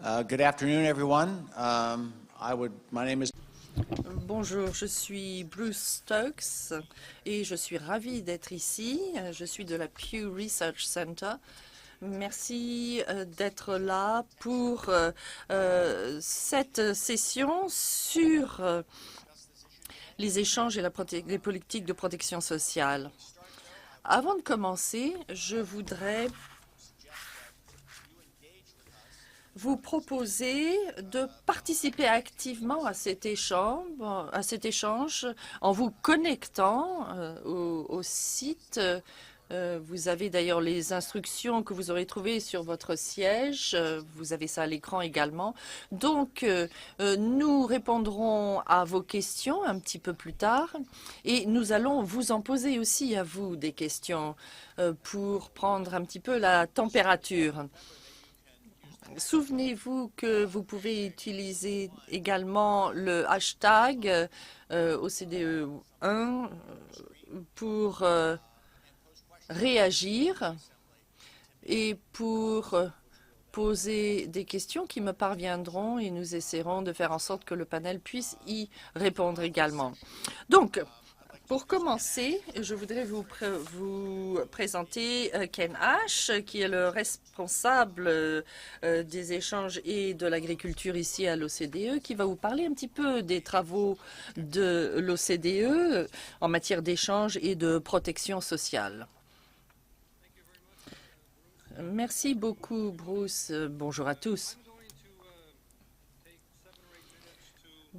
Good afternoon, everyone. My name is. Bonjour, je suis Bruce Stokes et je suis ravie d'être ici. Je suis de la Pew Research Center. Merci d'être là pour cette session sur les échanges et les politiques de protection sociale. Avant de commencer, je voudrais vous proposer de participer activement à cet échange en vous connectant au site. Vous avez d'ailleurs les instructions que vous aurez trouvées sur votre siège. Vous avez ça à l'écran également. Donc, nous répondrons à vos questions un petit peu plus tard et nous allons vous en poser aussi à vous des questions pour prendre un petit peu la température. Souvenez-vous que vous pouvez utiliser également le hashtag OCDE1 pour réagir et pour poser des questions qui me parviendront et nous essaierons de faire en sorte que le panel puisse y répondre également. Donc, pour commencer, je voudrais vous présenter Ken Ash, qui est le responsable des échanges et de l'agriculture ici à l'OCDE, qui va vous parler un petit peu des travaux de l'OCDE en matière d'échanges et de protection sociale. Merci beaucoup, Bruce. Bonjour à tous.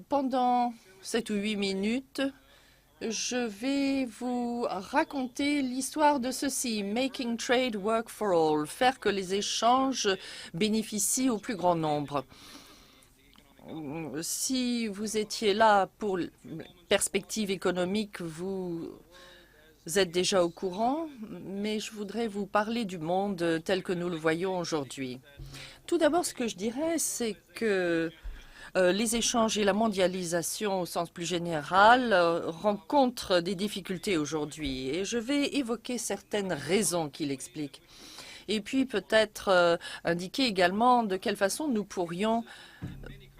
Pendant 7 ou 8 minutes, je vais vous raconter l'histoire de ceci, Making Trade Work for All, faire que les échanges bénéficient au plus grand nombre. Si vous étiez là pour perspective économique, vous êtes déjà au courant, mais je voudrais vous parler du monde tel que nous le voyons aujourd'hui. Tout d'abord, ce que je dirais, c'est que les échanges et la mondialisation au sens plus général rencontrent des difficultés aujourd'hui et je vais évoquer certaines raisons qui l'expliquent. Et puis peut-être indiquer également de quelle façon nous pourrions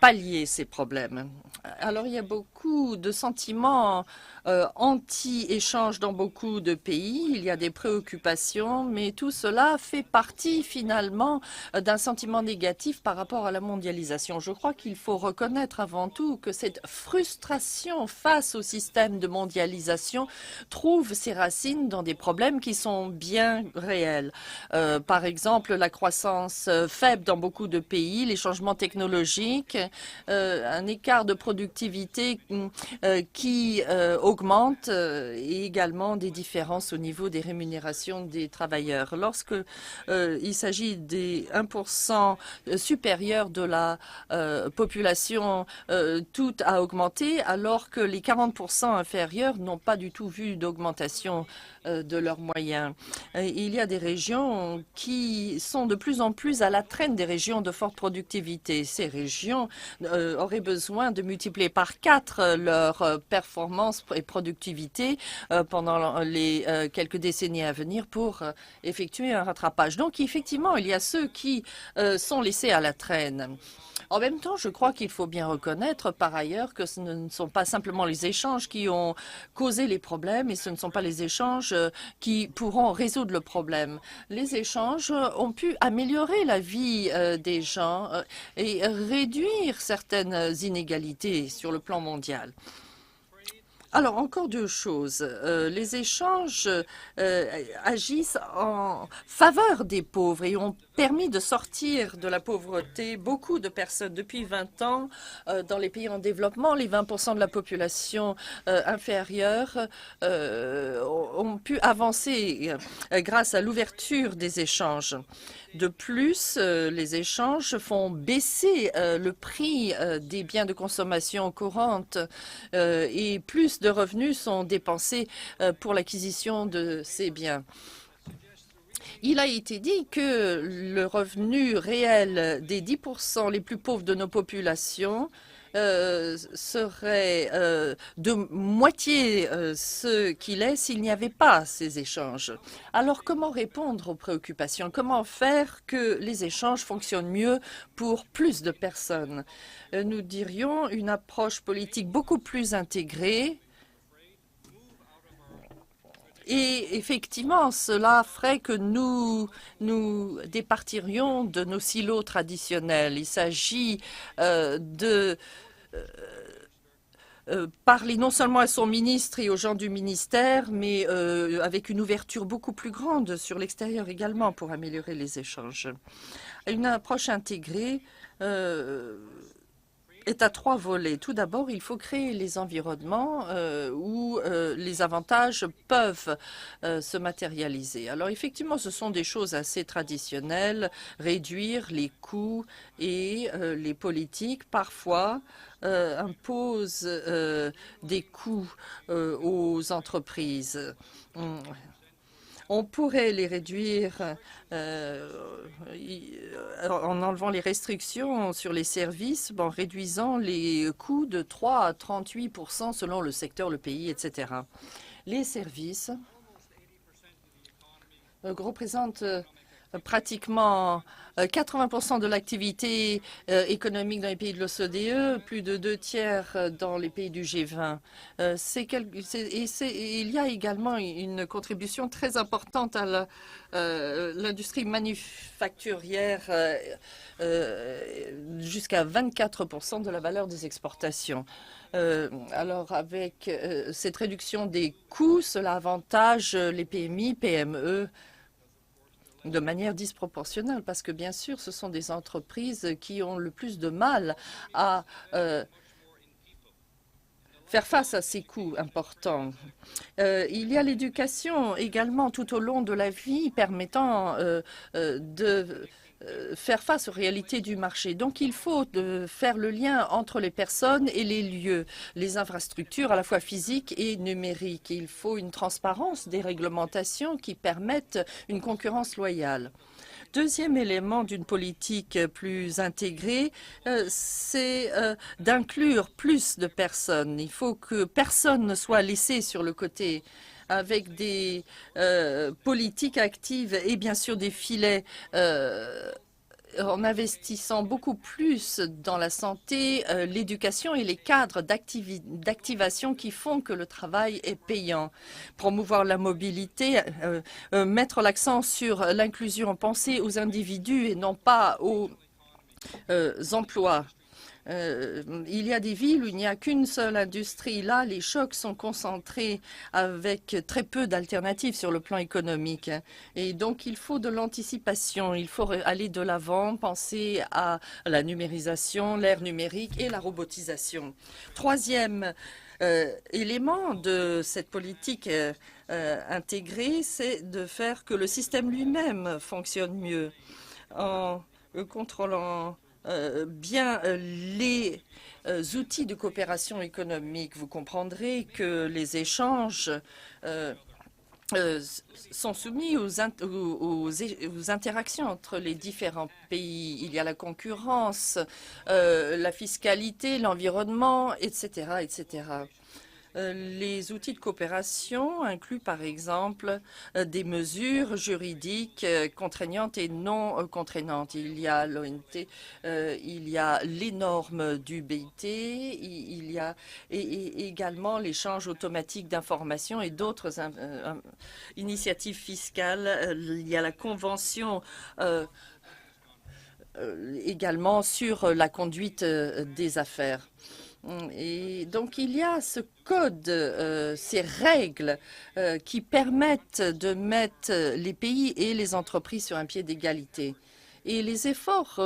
pallier ces problèmes. Alors, il y a beaucoup de sentiments anti-échange dans beaucoup de pays. Il y a des préoccupations, mais tout cela fait partie finalement d'un sentiment négatif par rapport à la mondialisation. Je crois qu'il faut reconnaître avant tout que cette frustration face au système de mondialisation trouve ses racines dans des problèmes qui sont bien réels. Par exemple, la croissance faible dans beaucoup de pays, les changements technologiques, un écart de productivité qui augmente et également des différences au niveau des rémunérations des travailleurs. Lorsque il s'agit des 1% supérieurs de la population, tout a augmenté, alors que les 40% inférieurs n'ont pas du tout vu d'augmentation de leurs moyens. Il y a des régions qui sont de plus en plus à la traîne des régions de forte productivité. Ces régions auraient besoin de multiplier par 4 leur performance et productivité pendant les quelques décennies à venir pour effectuer un rattrapage. Donc, effectivement, il y a ceux qui sont laissés à la traîne. En même temps, je crois qu'il faut bien reconnaître par ailleurs que ce ne sont pas simplement les échanges qui ont causé les problèmes et ce ne sont pas les échanges qui pourront résoudre le problème. Les échanges ont pu améliorer la vie des gens et réduire certaines inégalités sur le plan mondial. Alors, encore deux choses. Les échanges agissent en faveur des pauvres et ont permis de sortir de la pauvreté beaucoup de personnes. Depuis 20 ans, dans les pays en développement, les 20% de la population inférieure ont pu avancer grâce à l'ouverture des échanges. De plus, les échanges font baisser le prix des biens de consommation courante et plus de revenus sont dépensés pour l'acquisition de ces biens. Il a été dit que le revenu réel des 10% les plus pauvres de nos populations serait de moitié ce qu'il est s'il n'y avait pas ces échanges. Alors, comment répondre aux préoccupations? Comment faire que les échanges fonctionnent mieux pour plus de personnes? Nous dirions une approche politique beaucoup plus intégrée. Et effectivement, cela ferait que nous départirions de nos silos traditionnels. Il s'agit de parler non seulement à son ministre et aux gens du ministère, mais avec une ouverture beaucoup plus grande sur l'extérieur également pour améliorer les échanges. Une approche intégrée est à 3 volets. Tout d'abord, il faut créer les environnements où les avantages peuvent se matérialiser. Alors effectivement, ce sont des choses assez traditionnelles, réduire les coûts et les politiques parfois imposent des coûts aux entreprises. On pourrait les réduire en enlevant les restrictions sur les services, en réduisant les coûts de 3 à 38% selon le secteur, le pays, etc. Les services représentent pratiquement 80% de l'activité économique dans les pays de l'OCDE, plus de 2 tiers dans les pays du G20. Il y a également une contribution très importante à l'industrie manufacturière, jusqu'à 24% de la valeur des exportations. Alors, avec cette réduction des coûts, cela avantage les PMI, PME, de manière disproportionnelle, parce que bien sûr, ce sont des entreprises qui ont le plus de mal à faire face à ces coûts importants. Il y a l'éducation également tout au long de la vie permettant de faire face aux réalités du marché. Donc, il faut faire le lien entre les personnes et les lieux, les infrastructures à la fois physiques et numériques. Il faut une transparence des réglementations qui permettent une concurrence loyale. Deuxième élément d'une politique plus intégrée, c'est d'inclure plus de personnes. Il faut que personne ne soit laissé sur le côté, avec des politiques actives et bien sûr des filets en investissant beaucoup plus dans la santé, l'éducation et les cadres d'activation qui font que le travail est payant. Promouvoir la mobilité, mettre l'accent sur l'inclusion, penser aux individus et non pas aux emplois. Il y a des villes où il n'y a qu'une seule industrie. Là, les chocs sont concentrés avec très peu d'alternatives sur le plan économique. Et donc, il faut de l'anticipation. Il faut aller de l'avant, penser à la numérisation, l'ère numérique et la robotisation. Troisième élément de cette politique intégrée, c'est de faire que le système lui-même fonctionne mieux en contrôlant bien les outils de coopération économique. Vous comprendrez que les échanges sont soumis aux interactions entre les différents pays. Il y a la concurrence, la fiscalité, l'environnement, etc., etc. Les outils de coopération incluent par exemple des mesures juridiques contraignantes et non contraignantes. Il y a l'ONT, il y a les normes du BIT, il y a également l'échange automatique d'informations et d'autres initiatives fiscales. Il y a la convention également sur la conduite des affaires. Et donc, il y a ce code, ces règles qui permettent de mettre les pays et les entreprises sur un pied d'égalité. Et les efforts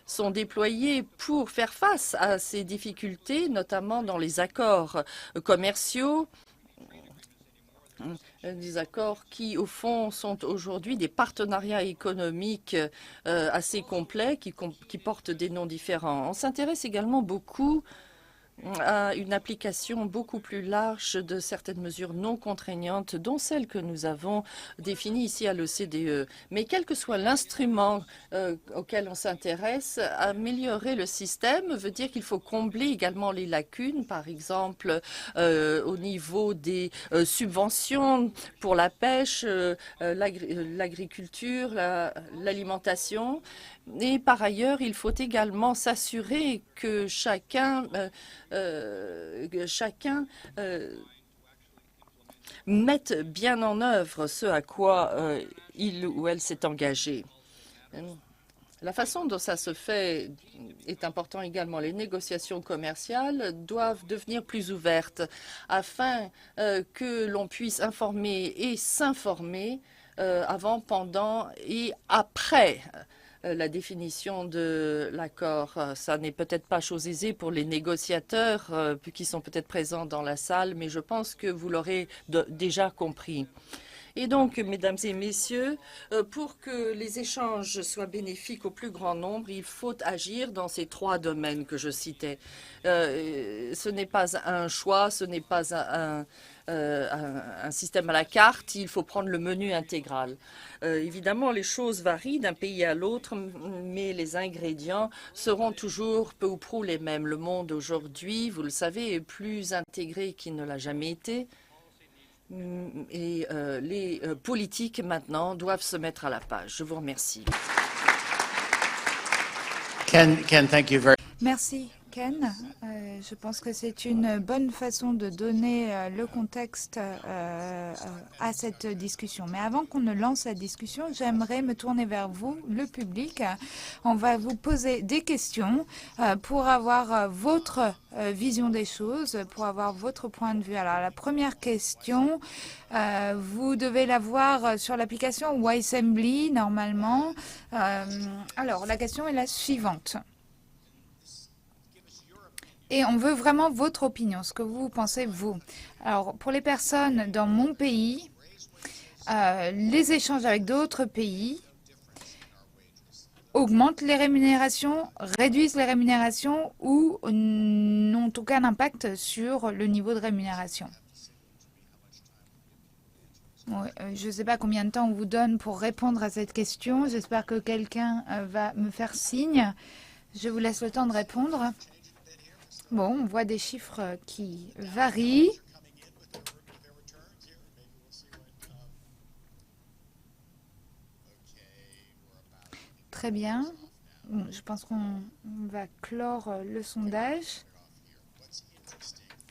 sont déployés pour faire face à ces difficultés, notamment dans les accords commerciaux, des accords qui, au fond, sont aujourd'hui des partenariats économiques assez complets qui portent des noms différents. On s'intéresse également beaucoup à une application beaucoup plus large de certaines mesures non contraignantes, dont celles que nous avons définies ici à l'OCDE. Mais quel que soit l'instrument auquel on s'intéresse, améliorer le système veut dire qu'il faut combler également les lacunes, par exemple au niveau des subventions pour la pêche, l'agriculture, l'alimentation. Et par ailleurs, il faut également s'assurer que chacun mette bien en œuvre ce à quoi il ou elle s'est engagé. La façon dont ça se fait est important également. Les négociations commerciales doivent devenir plus ouvertes afin que l'on puisse informer et s'informer avant, pendant et après la définition de l'accord. Ça n'est peut-être pas chose aisée pour les négociateurs qui sont peut-être présents dans la salle, mais je pense que vous l'aurez déjà compris. Et donc, mesdames et messieurs, pour que les échanges soient bénéfiques au plus grand nombre, il faut agir dans ces 3 domaines que je citais. Ce n'est pas un choix, ce n'est pas un système à la carte, il faut prendre le menu intégral. Évidemment, les choses varient d'un pays à l'autre, mais les ingrédients seront toujours peu ou prou les mêmes. Le monde aujourd'hui, vous le savez, est plus intégré qu'il ne l'a jamais été. Et les politiques maintenant doivent se mettre à la page. Je vous remercie. Ken, thank you very Merci, Ken. Je pense que c'est une bonne façon de donner le contexte à cette discussion. Mais avant qu'on ne lance la discussion, j'aimerais me tourner vers vous, le public. On va vous poser des questions pour avoir votre vision des choses, pour avoir votre point de vue. Alors, la première question, vous devez la voir sur l'application Wisembly, normalement. Alors, la question est la suivante. Et on veut vraiment votre opinion, ce que vous pensez, vous. Alors, pour les personnes dans mon pays, les échanges avec d'autres pays augmentent les rémunérations, réduisent les rémunérations ou n'ont aucun impact sur le niveau de rémunération. Je ne sais pas combien de temps on vous donne pour répondre à cette question. J'espère que quelqu'un va me faire signe. Je vous laisse le temps de répondre. Bon, on voit des chiffres qui varient. Très bien. Bon, je pense qu'on va clore le sondage.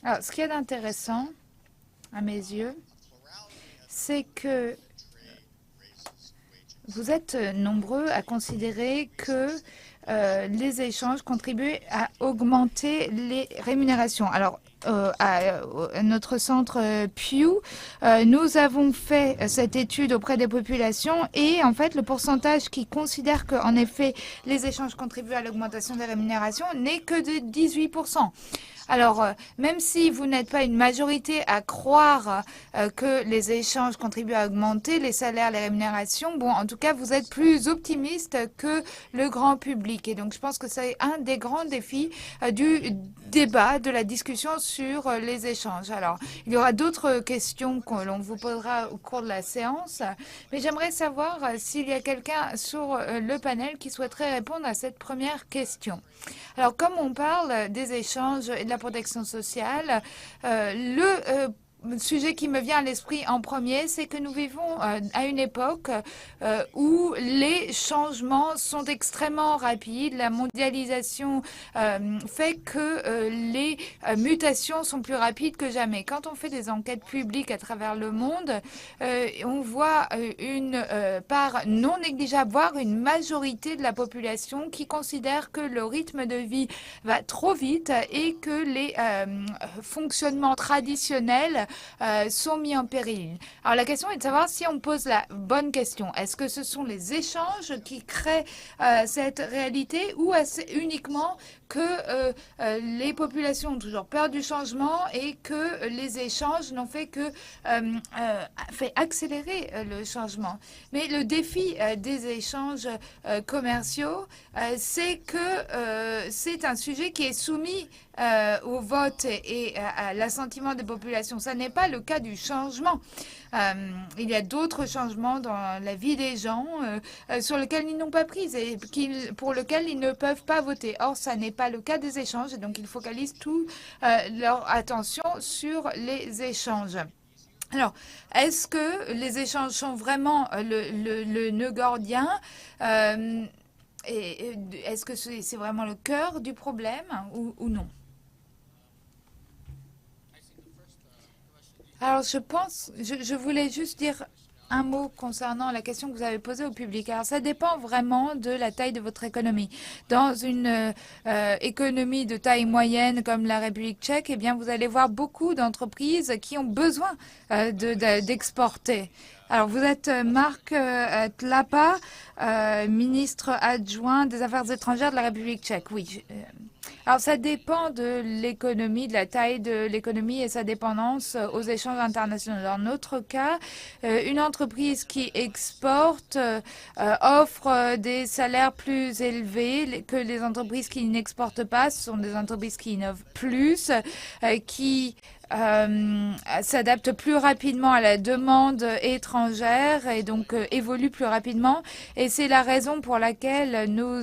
Alors, ce qui est intéressant, à mes yeux, c'est que vous êtes nombreux à considérer que les échanges contribuent à augmenter les rémunérations. Alors, à notre centre Pew, nous avons fait cette étude auprès des populations et en fait, le pourcentage qui considère qu'en effet, les échanges contribuent à l'augmentation des rémunérations n'est que de 18%. Alors, même si vous n'êtes pas une majorité à croire que les échanges contribuent à augmenter les salaires, les rémunérations, bon, en tout cas, vous êtes plus optimiste que le grand public. Et donc, je pense que c'est un des grands défis du débat, de la discussion sur les échanges. Alors, il y aura d'autres questions que l'on vous posera au cours de la séance, mais j'aimerais savoir s'il y a quelqu'un sur le panel qui souhaiterait répondre à cette première question. Alors, comme on parle des échanges et de la protection sociale, le sujet qui me vient à l'esprit en premier, c'est que nous vivons à une époque où les changements sont extrêmement rapides. La mondialisation fait que les mutations sont plus rapides que jamais. Quand on fait des enquêtes publiques à travers le monde, on voit une part non négligeable, voire une majorité de la population qui considère que le rythme de vie va trop vite et que les fonctionnements traditionnels sont mis en péril. Alors la question est de savoir si on pose la bonne question. Est-ce que ce sont les échanges qui créent cette réalité ou est-ce uniquement que les populations ont toujours peur du changement et que les échanges n'ont fait que fait accélérer le changement. Mais le défi des échanges commerciaux, c'est que c'est un sujet qui est soumis au vote et à l'assentiment des populations. Ça n'est pas le cas du changement. Il y a d'autres changements dans la vie des gens sur lesquels ils n'ont pas prise et pour lesquels ils ne peuvent pas voter. Or, ça n'est pas le cas des échanges et donc ils focalisent toute leur attention sur les échanges. Alors, est-ce que les échanges sont vraiment le nœud gordien et est-ce que c'est vraiment le cœur du problème ou non? Alors, je voulais juste dire un mot concernant la question que vous avez posée au public. Alors, ça dépend vraiment de la taille de votre économie. Dans une économie de taille moyenne comme la République tchèque, eh bien, vous allez voir beaucoup d'entreprises qui ont besoin d'exporter. Alors, vous êtes Marc Tlapa, ministre adjoint des Affaires étrangères de la République tchèque. Oui. Alors, ça dépend de l'économie, de la taille de l'économie et sa dépendance aux échanges internationaux. Dans notre cas, une entreprise qui exporte offre des salaires plus élevés que les entreprises qui n'exportent pas. Ce sont des entreprises qui innovent plus, qui s'adapte plus rapidement à la demande étrangère et donc évolue plus rapidement. Et c'est la raison pour laquelle nous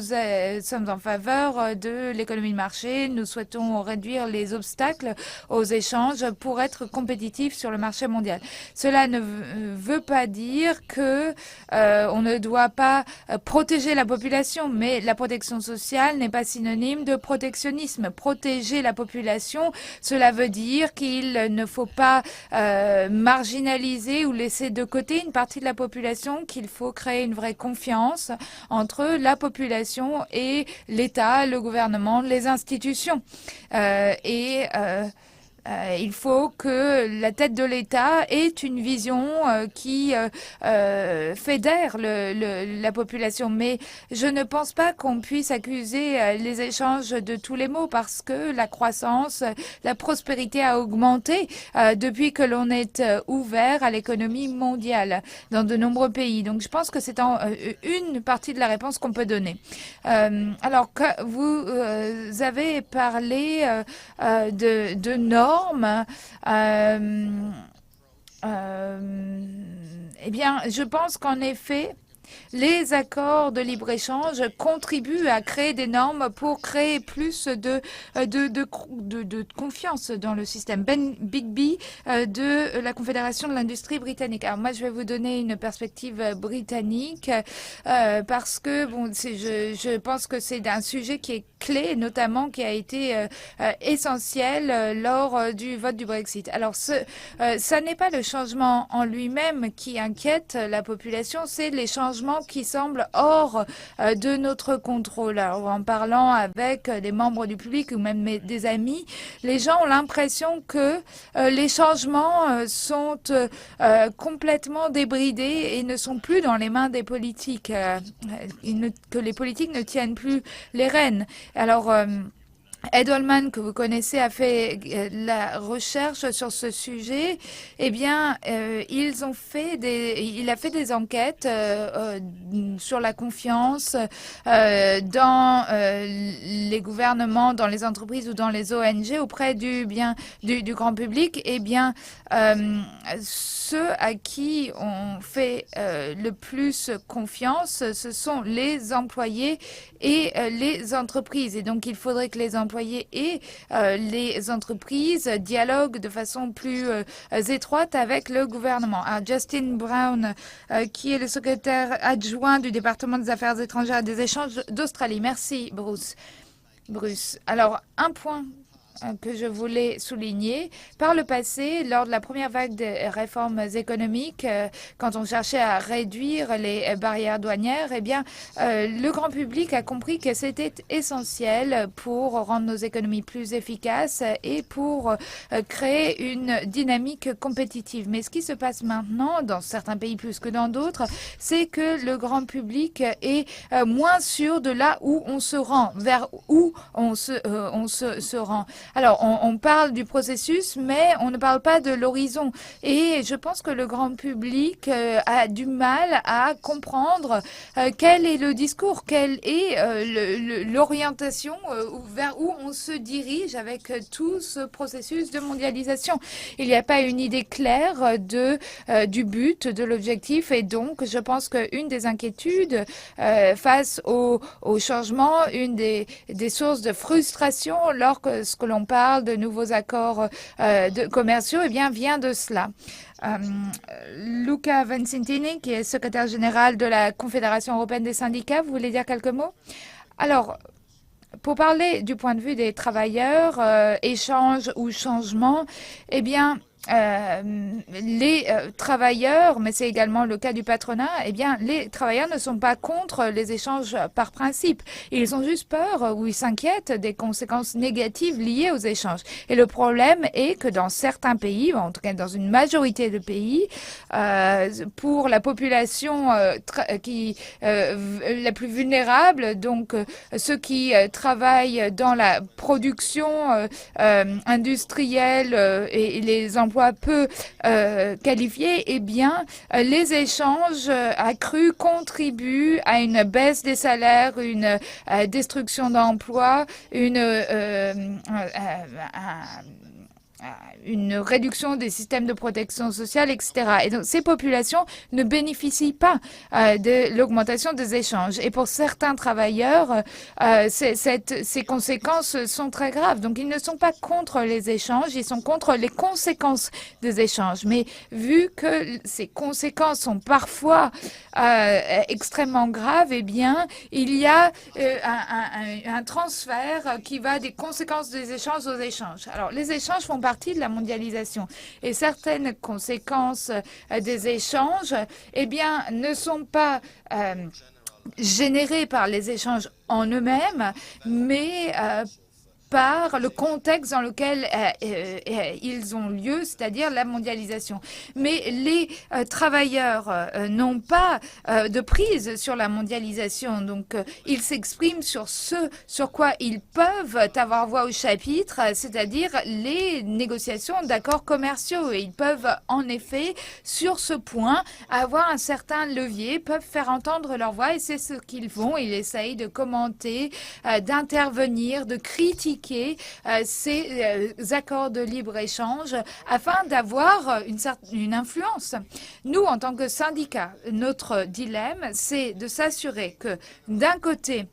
sommes en faveur de l'économie de marché. Nous souhaitons réduire les obstacles aux échanges pour être compétitifs sur le marché mondial. Cela ne veut pas dire que on ne doit pas protéger la population, mais la protection sociale n'est pas synonyme de protectionnisme. Protéger la population, cela veut dire qu'il ne faut pas marginaliser ou laisser de côté une partie de la population, qu'il faut créer une vraie confiance entre la population et l'État, le gouvernement, les institutions. Il faut que la tête de l'État ait une vision qui fédère la population. Mais je ne pense pas qu'on puisse accuser les échanges de tous les maux parce que la croissance, la prospérité a augmenté depuis que l'on est ouvert à l'économie mondiale dans de nombreux pays. Donc je pense que c'est une partie de la réponse qu'on peut donner. Alors, vous avez parlé de normes. Eh bien, je pense qu'en effet, les accords de libre-échange contribuent à créer des normes pour créer plus de confiance dans le système. Ben Bigby de la Confédération de l'industrie britannique. Alors moi, je vais vous donner une perspective britannique parce que bon, je pense que c'est un sujet qui est clé, notamment qui a été essentiel lors du vote du Brexit. Alors, ça n'est pas le changement en lui-même qui inquiète la population, c'est les changements qui semblent hors de notre contrôle. Alors, en parlant avec des membres du public ou même des amis, les gens ont l'impression que les changements sont complètement débridés et ne sont plus dans les mains des politiques, que les politiques ne tiennent plus les rênes. Alors, Ed Holman, que vous connaissez, a fait la recherche sur ce sujet. Eh bien, il a fait des enquêtes sur la confiance dans les gouvernements, dans les entreprises ou dans les ONG auprès du grand public. Eh bien, ceux à qui on fait le plus confiance, ce sont les employés et les entreprises. Et donc, il faudrait que les employés et les entreprises dialoguent de façon plus étroite avec le gouvernement. Alors, Justin Brown, qui est le secrétaire adjoint du département des Affaires étrangères et des échanges d'Australie. Merci, Bruce. Alors, un point que je voulais souligner. Par le passé, lors de la première vague de réformes économiques, quand on cherchait à réduire les barrières douanières, eh bien, le grand public a compris que c'était essentiel pour rendre nos économies plus efficaces et pour créer une dynamique compétitive. Mais ce qui se passe maintenant, dans certains pays plus que dans d'autres, c'est que le grand public est moins sûr de là où on se rend, vers où on se rend. Alors, on parle du processus, mais on ne parle pas de l'horizon. Et je pense que le grand public a du mal à comprendre quel est le discours, quelle est l'orientation vers où on se dirige avec tout ce processus de mondialisation. Il n'y a pas une idée claire du but, de l'objectif, et donc je pense qu'une des inquiétudes face au changement, une des sources de frustration lorsque l'on parle de nouveaux accords commerciaux, eh bien, vient de cela. Luca Vincentini, qui est secrétaire général de la Confédération européenne des syndicats, vous voulez dire quelques mots? Alors, pour parler du point de vue des travailleurs, échange ou changement, eh bien, les travailleurs, mais c'est également le cas du patronat, eh bien, les travailleurs ne sont pas contre les échanges par principe. Ils ont juste peur ou ils s'inquiètent des conséquences négatives liées aux échanges. Et le problème est que dans certains pays, en tout cas dans une majorité de pays, pour la population la plus vulnérable, donc ceux qui travaillent dans la production industrielle et les emplois peu qualifiés, eh bien, les échanges accrus contribuent à une baisse des salaires, une destruction d'emplois, une réduction des systèmes de protection sociale, etc. Et donc, ces populations ne bénéficient pas de l'augmentation des échanges. Et pour certains travailleurs, ces conséquences sont très graves. Donc, ils ne sont pas contre les échanges, ils sont contre les conséquences des échanges. Mais vu que ces conséquences sont parfois extrêmement graves, eh bien, il y a un transfert qui va des conséquences des échanges aux échanges. Alors, les échanges font partie de la mondialisation et certaines conséquences des échanges, eh bien, ne sont pas générées par les échanges en eux-mêmes, mais par le contexte dans lequel ils ont lieu, c'est-à-dire la mondialisation. Mais les travailleurs n'ont pas de prise sur la mondialisation, donc ils s'expriment sur ce sur quoi ils peuvent avoir voix au chapitre, c'est-à-dire les négociations d'accords commerciaux. Et ils peuvent en effet, sur ce point, avoir un certain levier, peuvent faire entendre leur voix, et c'est ce qu'ils font. Ils essayent de commenter, d'intervenir, de critiquer ces accords de libre-échange afin d'avoir une influence. Nous, en tant que syndicat, notre dilemme, c'est de s'assurer que, d'un côté,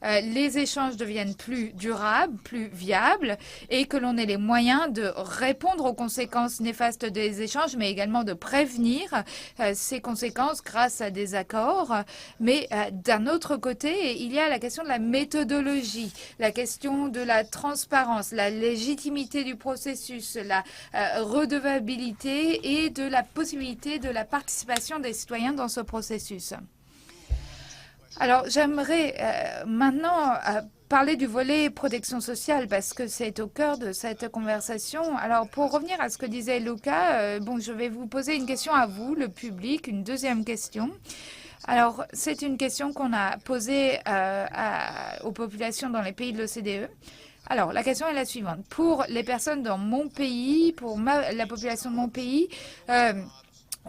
les échanges deviennent plus durables, plus viables, et que l'on ait les moyens de répondre aux conséquences néfastes des échanges, mais également de prévenir ces conséquences grâce à des accords. Mais d'un autre côté, il y a la question de la méthodologie, la question de la transparence, la légitimité du processus, la redevabilité et de la possibilité de la participation des citoyens dans ce processus. Alors, j'aimerais maintenant parler du volet protection sociale parce que c'est au cœur de cette conversation. Alors, pour revenir à ce que disait Luca, je vais vous poser une question à vous, le public, une deuxième question. Alors, c'est une question qu'on a posée aux populations dans les pays de l'OCDE. Alors, la question est la suivante. Pour les personnes dans mon pays, pour la population de mon pays,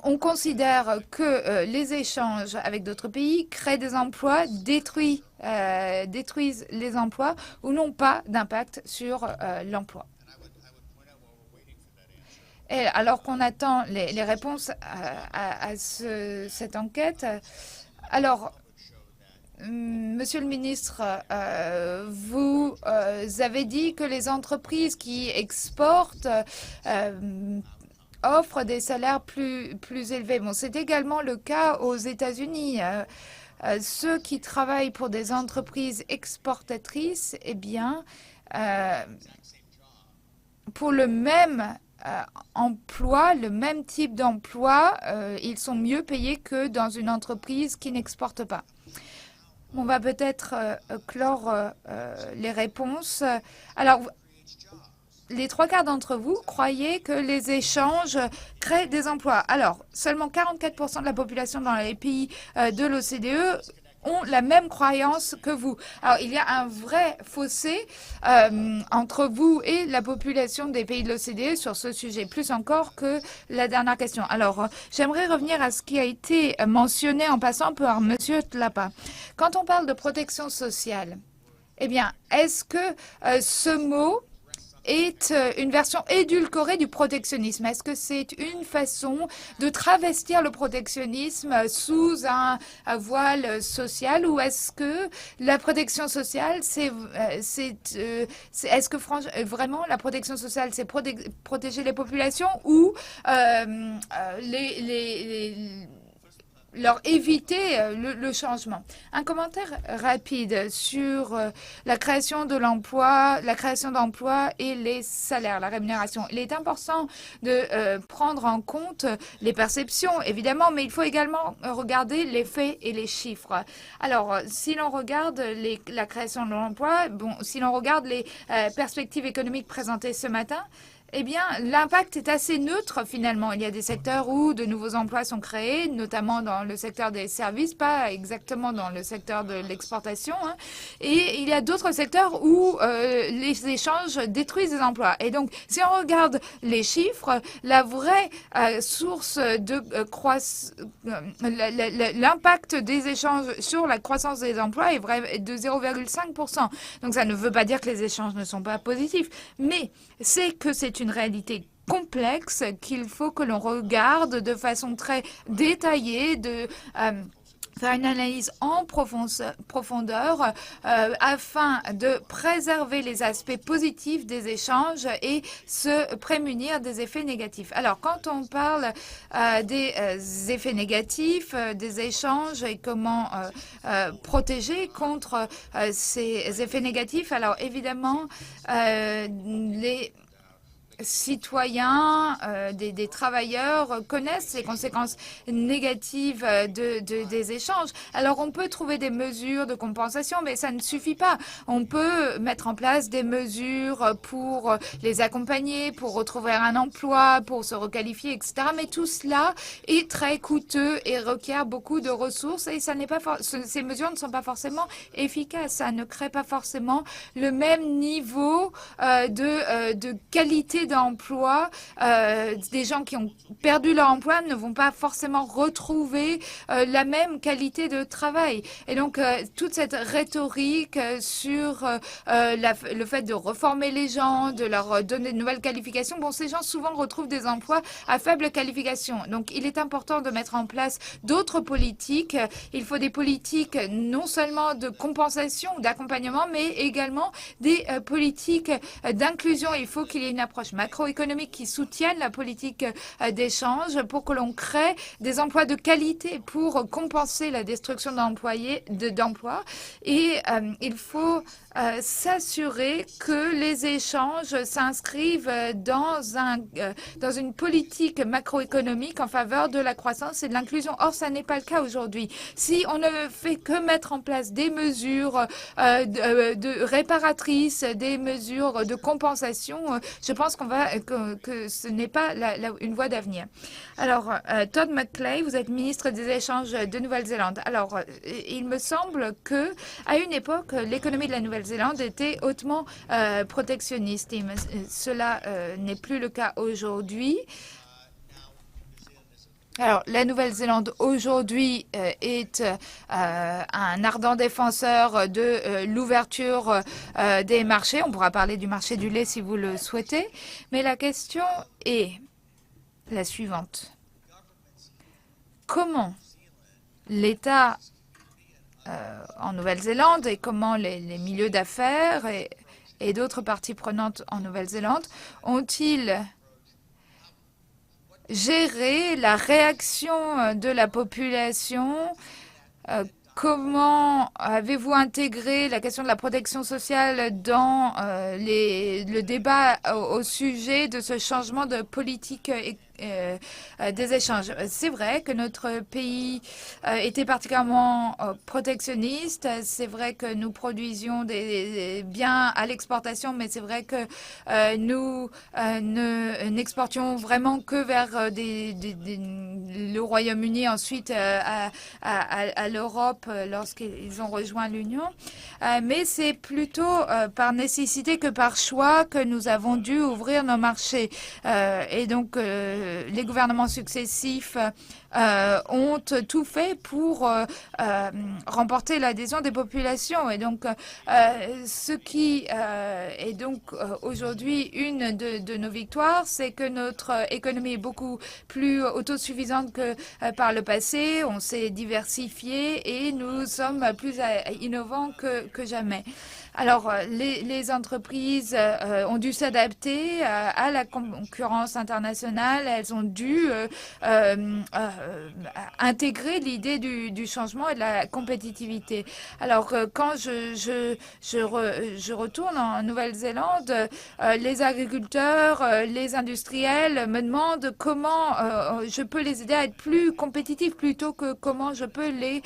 on considère que les échanges avec d'autres pays créent des emplois, détruisent les emplois ou n'ont pas d'impact sur l'emploi. Et alors qu'on attend les réponses à cette enquête, alors, Monsieur le ministre, vous avez dit que les entreprises qui exportent offrent des salaires plus élevés. Bon, c'est également le cas aux États-Unis. Ceux qui travaillent pour des entreprises exportatrices, eh bien, pour le même emploi, le même type d'emploi, ils sont mieux payés que dans une entreprise qui n'exporte pas. On va peut-être clore les réponses. Alors, les trois quarts d'entre vous croyaient que les échanges créent des emplois. Alors, seulement 44% de la population dans les pays de l'OCDE ont la même croyance que vous. Alors, il y a un vrai fossé entre vous et la population des pays de l'OCDE sur ce sujet, plus encore que la dernière question. Alors, j'aimerais revenir à ce qui a été mentionné en passant par Monsieur Tlapa. Quand on parle de protection sociale, eh bien, est-ce que ce mot est une version édulcorée du protectionnisme? Est-ce que c'est une façon de travestir le protectionnisme sous un voile social, ou est-ce que la protection sociale, est-ce que vraiment la protection sociale, c'est protéger les populations, ou leur éviter le changement? Un commentaire rapide sur la création de l'emploi, la création d'emplois et les salaires, la rémunération. Il est important de prendre en compte les perceptions, évidemment, mais il faut également regarder les faits et les chiffres. Alors, si l'on regarde la création de l'emploi, si l'on regarde les perspectives économiques présentées ce matin, eh bien, l'impact est assez neutre finalement. Il y a des secteurs où de nouveaux emplois sont créés, notamment dans le secteur des services, pas exactement dans le secteur de l'exportation. Et il y a d'autres secteurs où les échanges détruisent des emplois. Et donc, si on regarde les chiffres, la vraie source de l'impact des échanges sur la croissance des emplois est de 0,5%. Donc, ça ne veut pas dire que les échanges ne sont pas positifs, mais c'est que c'est une réalité complexe qu'il faut que l'on regarde de façon très détaillée, de faire une analyse en profondeur afin de préserver les aspects positifs des échanges et se prémunir des effets négatifs. Alors, quand on parle des effets négatifs des échanges et comment protéger contre ces effets négatifs, alors évidemment, les citoyens, des travailleurs connaissent les conséquences négatives des échanges. Alors, on peut trouver des mesures de compensation, mais ça ne suffit pas. On peut mettre en place des mesures pour les accompagner, pour retrouver un emploi, pour se requalifier, etc. Mais tout cela est très coûteux et requiert beaucoup de ressources, et ces mesures ne sont pas forcément efficaces. Ça ne crée pas forcément le même niveau de qualité d'emploi. Des gens qui ont perdu leur emploi ne vont pas forcément retrouver la même qualité de travail. Et donc, toute cette rhétorique sur le fait de reformer les gens, de leur donner de nouvelles qualifications, ces gens souvent retrouvent des emplois à faible qualification. Donc, il est important de mettre en place d'autres politiques. Il faut des politiques non seulement de compensation ou d'accompagnement, mais également des politiques d'inclusion. Il faut qu'il y ait une approche macroéconomique qui soutienne la politique d'échange pour que l'on crée des emplois de qualité pour compenser la destruction d'emplois. Et il faut s'assurer que les échanges s'inscrivent dans une politique macroéconomique en faveur de la croissance et de l'inclusion. Or, ça n'est pas le cas aujourd'hui. Si on ne fait que mettre en place des mesures de réparatrices, des mesures de compensation, je pense que ce n'est pas une voie d'avenir. Alors, Todd McClay, vous êtes ministre des Échanges de Nouvelle-Zélande. Alors, il me semble que à une époque, l'économie de la Nouvelle-Zélande était hautement protectionniste. Et cela n'est plus le cas aujourd'hui. Alors, la Nouvelle-Zélande aujourd'hui est un ardent défenseur de l'ouverture des marchés. On pourra parler du marché du lait si vous le souhaitez. Mais la question est la suivante. Comment l'État en Nouvelle-Zélande et comment les milieux d'affaires et d'autres parties prenantes en Nouvelle-Zélande ont-ils géré la réaction de la population? Comment avez-vous intégré la question de la protection sociale dans le débat au sujet de ce changement de politique des échanges. C'est vrai que notre pays était particulièrement protectionniste. C'est vrai que nous produisions des biens à l'exportation, mais c'est vrai que nous n'exportions vraiment que vers le Royaume-Uni, ensuite à l'Europe lorsqu'ils ont rejoint l'Union. Mais c'est plutôt par nécessité que par choix que nous avons dû ouvrir nos marchés. Et donc, les gouvernements successifs ont tout fait pour remporter l'adhésion des populations. Et donc, ce qui est donc aujourd'hui une de nos victoires, c'est que notre économie est beaucoup plus autosuffisante que par le passé. On s'est diversifié et nous sommes plus innovants que jamais. Alors, les entreprises ont dû s'adapter à la concurrence internationale. Elles ont dû intégrer l'idée du changement et de la compétitivité. Alors, quand je retourne en Nouvelle-Zélande, les agriculteurs, les industriels me demandent comment je peux les aider à être plus compétitifs plutôt que comment je peux les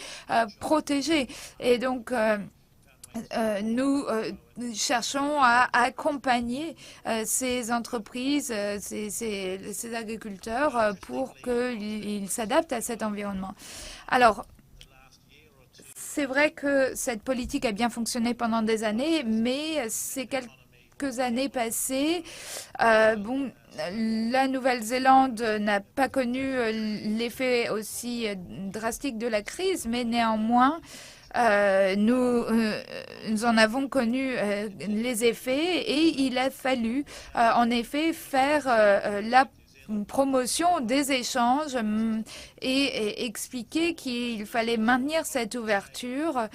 protéger. Et donc, nous cherchons à accompagner ces entreprises, ces agriculteurs pour qu'ils s'adaptent à cet environnement. Alors, c'est vrai que cette politique a bien fonctionné pendant des années, mais ces quelques années passées, la Nouvelle-Zélande n'a pas connu l'effet aussi drastique de la crise, mais néanmoins, nous en avons connu les effets et il a fallu en effet faire la promotion des échanges et expliquer qu'il fallait maintenir cette ouverture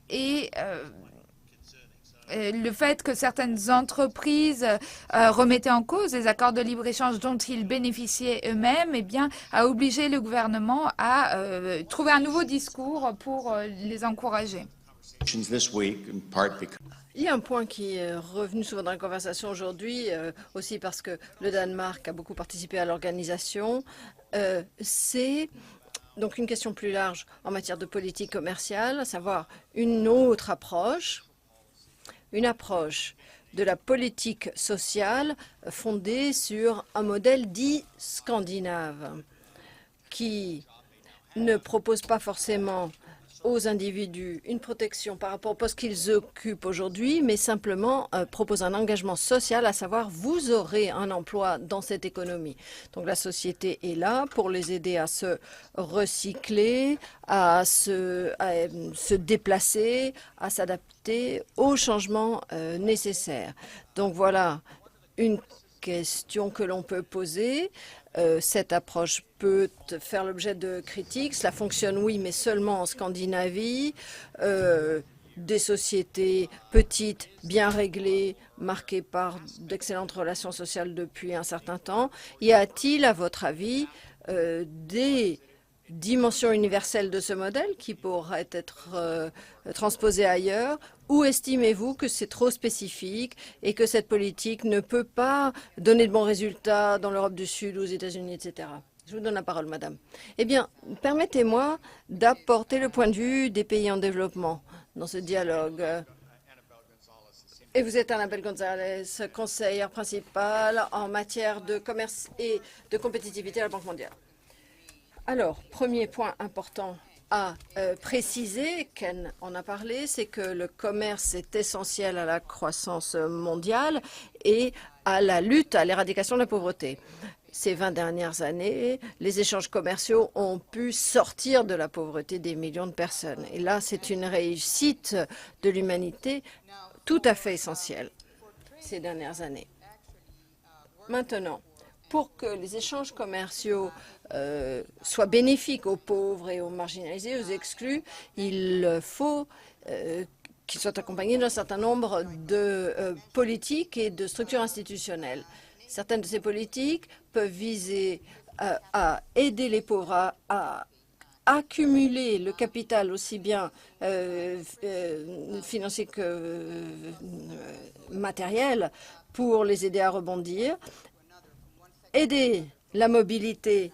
et le fait que certaines entreprises remettaient en cause les accords de libre-échange dont ils bénéficiaient eux-mêmes, eh bien, a obligé le gouvernement à trouver un nouveau discours pour les encourager. Il y a un point qui est revenu souvent dans la conversation aujourd'hui, aussi parce que le Danemark a beaucoup participé à l'organisation. C'est donc une question plus large en matière de politique commerciale, à savoir une autre approche. Une approche de la politique sociale fondée sur un modèle dit scandinave, qui ne propose pas forcément aux individus une protection par rapport au poste qu'ils occupent aujourd'hui, mais simplement propose un engagement social, à savoir vous aurez un emploi dans cette économie. Donc la société est là pour les aider à se recycler, à se déplacer, à s'adapter aux changements nécessaires. Donc voilà une question que l'on peut poser. Cette approche peut faire l'objet de critiques. Cela fonctionne, oui, mais seulement en Scandinavie. Des sociétés petites, bien réglées, marquées par d'excellentes relations sociales depuis un certain temps. Y a-t-il, à votre avis, des dimensions universelles de ce modèle qui pourraient être transposées ailleurs, ou estimez-vous que c'est trop spécifique et que cette politique ne peut pas donner de bons résultats dans l'Europe du Sud, aux États-Unis, etc. Je vous donne la parole, madame. Eh bien, permettez-moi d'apporter le point de vue des pays en développement dans ce dialogue. Et vous êtes Annabelle Gonzalez, conseillère principale en matière de commerce et de compétitivité à la Banque mondiale. Alors, premier point important à préciser, Ken en a parlé, c'est que le commerce est essentiel à la croissance mondiale et à la lutte à l'éradication de la pauvreté. Ces 20 dernières années, les échanges commerciaux ont pu sortir de la pauvreté des millions de personnes. Et là, c'est une réussite de l'humanité tout à fait essentielle ces dernières années. Maintenant, pour que les échanges commerciaux soient bénéfiques aux pauvres et aux marginalisés, aux exclus, il faut qu'ils soient accompagnés d'un certain nombre de politiques et de structures institutionnelles. Certaines de ces politiques peuvent viser à aider les pauvres à accumuler le capital aussi bien financier que matériel pour les aider à rebondir. aider la mobilité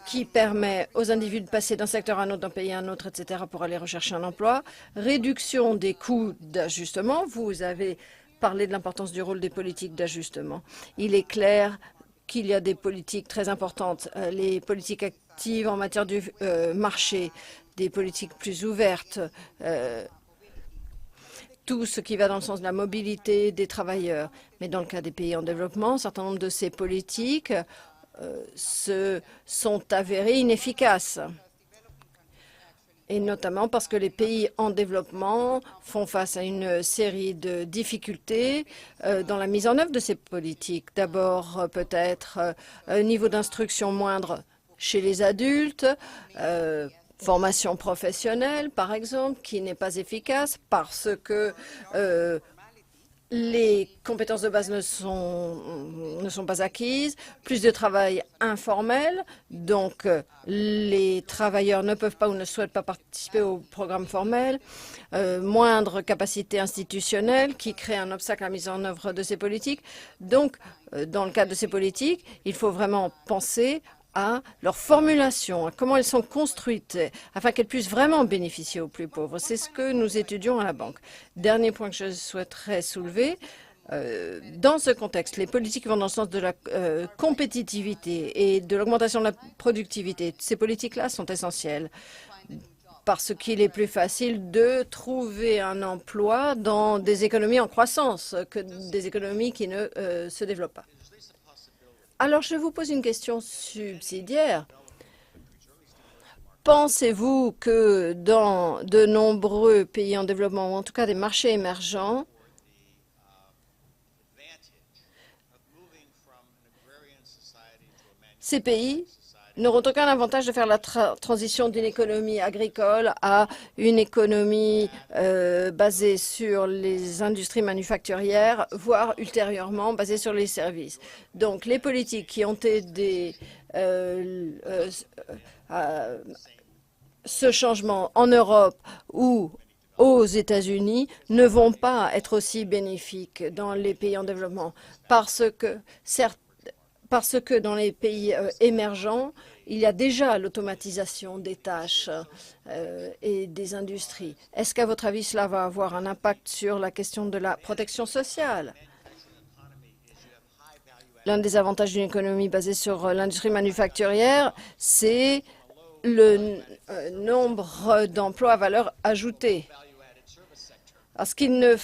qui permet aux individus de passer d'un secteur à un autre, d'un pays à un autre, etc., pour aller rechercher un emploi. Réduction des coûts d'ajustement. Vous avez parlé de l'importance du rôle des politiques d'ajustement. Il est clair qu'il y a des politiques très importantes, les politiques actives en matière du marché, des politiques plus ouvertes, tout ce qui va dans le sens de la mobilité des travailleurs. Mais dans le cas des pays en développement, un certain nombre de ces politiques se sont avérées inefficaces. Et notamment parce que les pays en développement font face à une série de difficultés dans la mise en œuvre de ces politiques. D'abord, peut-être un niveau d'instruction moindre chez les adultes, formation professionnelle, par exemple, qui n'est pas efficace parce que les compétences de base ne sont pas acquises, plus de travail informel, donc les travailleurs ne peuvent pas ou ne souhaitent pas participer au programme formel, moindre capacité institutionnelle qui crée un obstacle à la mise en œuvre de ces politiques. Donc, dans le cadre de ces politiques, il faut vraiment penser à leur formulation, à comment elles sont construites, afin qu'elles puissent vraiment bénéficier aux plus pauvres. C'est ce que nous étudions à la banque. Dernier point que je souhaiterais soulever, dans ce contexte, les politiques qui vont dans le sens de la compétitivité et de l'augmentation de la productivité, ces politiques-là sont essentielles parce qu'il est plus facile de trouver un emploi dans des économies en croissance que des économies qui ne se développent pas. Alors, je vous pose une question subsidiaire. Pensez-vous que dans de nombreux pays en développement, ou en tout cas des marchés émergents, ces pays n'auront aucun avantage de faire la transition d'une économie agricole à une économie basée sur les industries manufacturières, voire ultérieurement basée sur les services. Donc, les politiques qui ont aidé ce changement en Europe ou aux États-Unis ne vont pas être aussi bénéfiques dans les pays en développement parce que dans les pays émergents, il y a déjà l'automatisation des tâches et des industries. Est-ce qu'à votre avis, cela va avoir un impact sur la question de la protection sociale? L'un des avantages d'une économie basée sur l'industrie manufacturière, c'est le nombre d'emplois à valeur ajoutée. Parce qu'il ne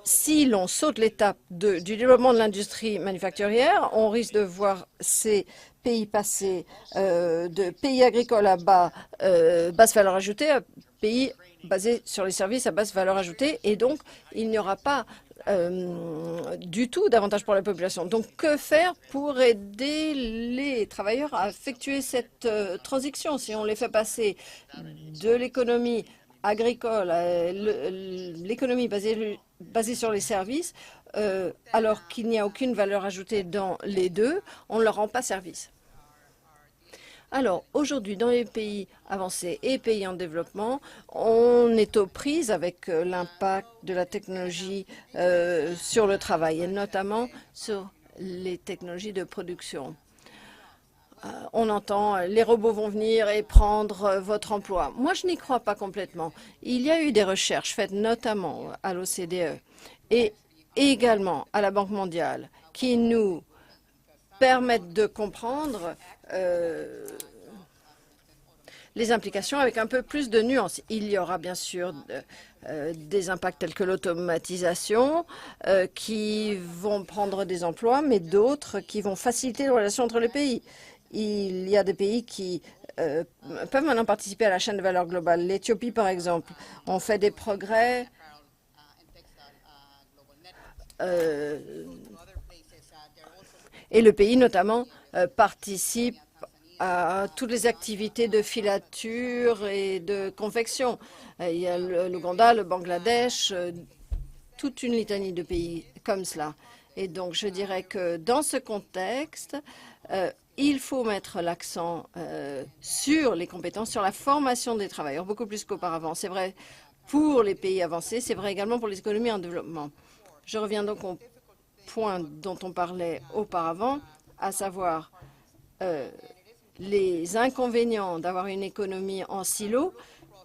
Si l'on saute l'étape du développement de l'industrie manufacturière, on risque de voir ces pays passer de pays agricoles à basse valeur ajoutée à pays basés sur les services à basse valeur ajoutée. Et donc, il n'y aura pas du tout d'avantage pour la population. Donc, que faire pour aider les travailleurs à effectuer cette transition si on les fait passer de l'économie agricole à l'économie basée sur les services, alors qu'il n'y a aucune valeur ajoutée dans les deux, on ne leur rend pas service. Alors, aujourd'hui, dans les pays avancés et pays en développement, on est aux prises avec l'impact de la technologie sur le travail, et notamment sur les technologies de production. On entend les robots vont venir et prendre votre emploi. Moi, je n'y crois pas complètement. Il y a eu des recherches faites notamment à l'OCDE et également à la Banque mondiale qui nous permettent de comprendre les implications avec un peu plus de nuances. Il y aura bien sûr des impacts tels que l'automatisation qui vont prendre des emplois, mais d'autres qui vont faciliter les relations entre les pays. Il y a des pays qui peuvent maintenant participer à la chaîne de valeur globale. L'Éthiopie, par exemple, ont fait des progrès et le pays, notamment, participe à toutes les activités de filature et de confection. Il y a l'Ouganda, le Bangladesh, toute une litanie de pays comme cela. Et donc, je dirais que dans ce contexte, il faut mettre l'accent sur les compétences, sur la formation des travailleurs, beaucoup plus qu'auparavant. C'est vrai pour les pays avancés, c'est vrai également pour les économies en développement. Je reviens donc au point dont on parlait auparavant, à savoir les inconvénients d'avoir une économie en silo,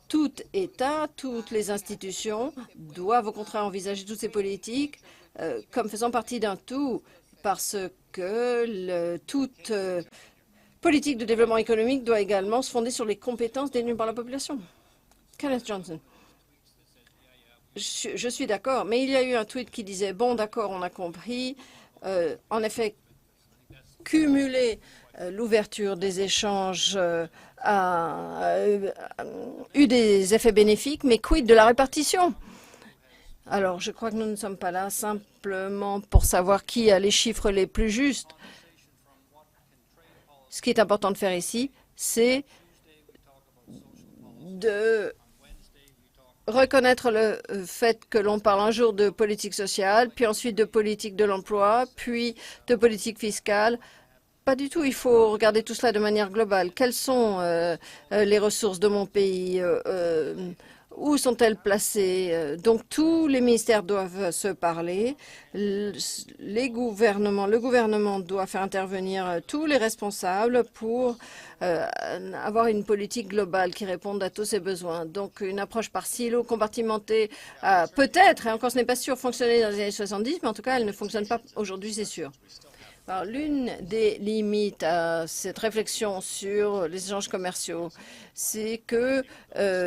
tout État, toutes les institutions doivent au contraire envisager toutes ces politiques comme faisant partie d'un tout, parce que toute politique de développement économique doit également se fonder sur les compétences détenues par la population. Kenneth Johnson. Je suis d'accord, mais il y a eu un tweet qui disait « Bon, d'accord, on a compris. En effet, cumuler l'ouverture des échanges a eu des effets bénéfiques, mais quid de la répartition ?» Alors, je crois que nous ne sommes pas là simplement pour savoir qui a les chiffres les plus justes. Ce qui est important de faire ici, c'est de reconnaître le fait que l'on parle un jour de politique sociale, puis ensuite de politique de l'emploi, puis de politique fiscale. Pas du tout. Il faut regarder tout cela de manière globale. Quelles sont les ressources de mon pays? Où sont-elles placées? Donc, tous les ministères doivent se parler. Le gouvernement doit faire intervenir tous les responsables pour avoir une politique globale qui réponde à tous ces besoins. Donc, une approche par silo, compartimentée, peut-être, et encore ce n'est pas sûr, fonctionner dans les années 70, mais en tout cas, elle ne fonctionne pas aujourd'hui, c'est sûr. Alors, l'une des limites à cette réflexion sur les échanges commerciaux, c'est que,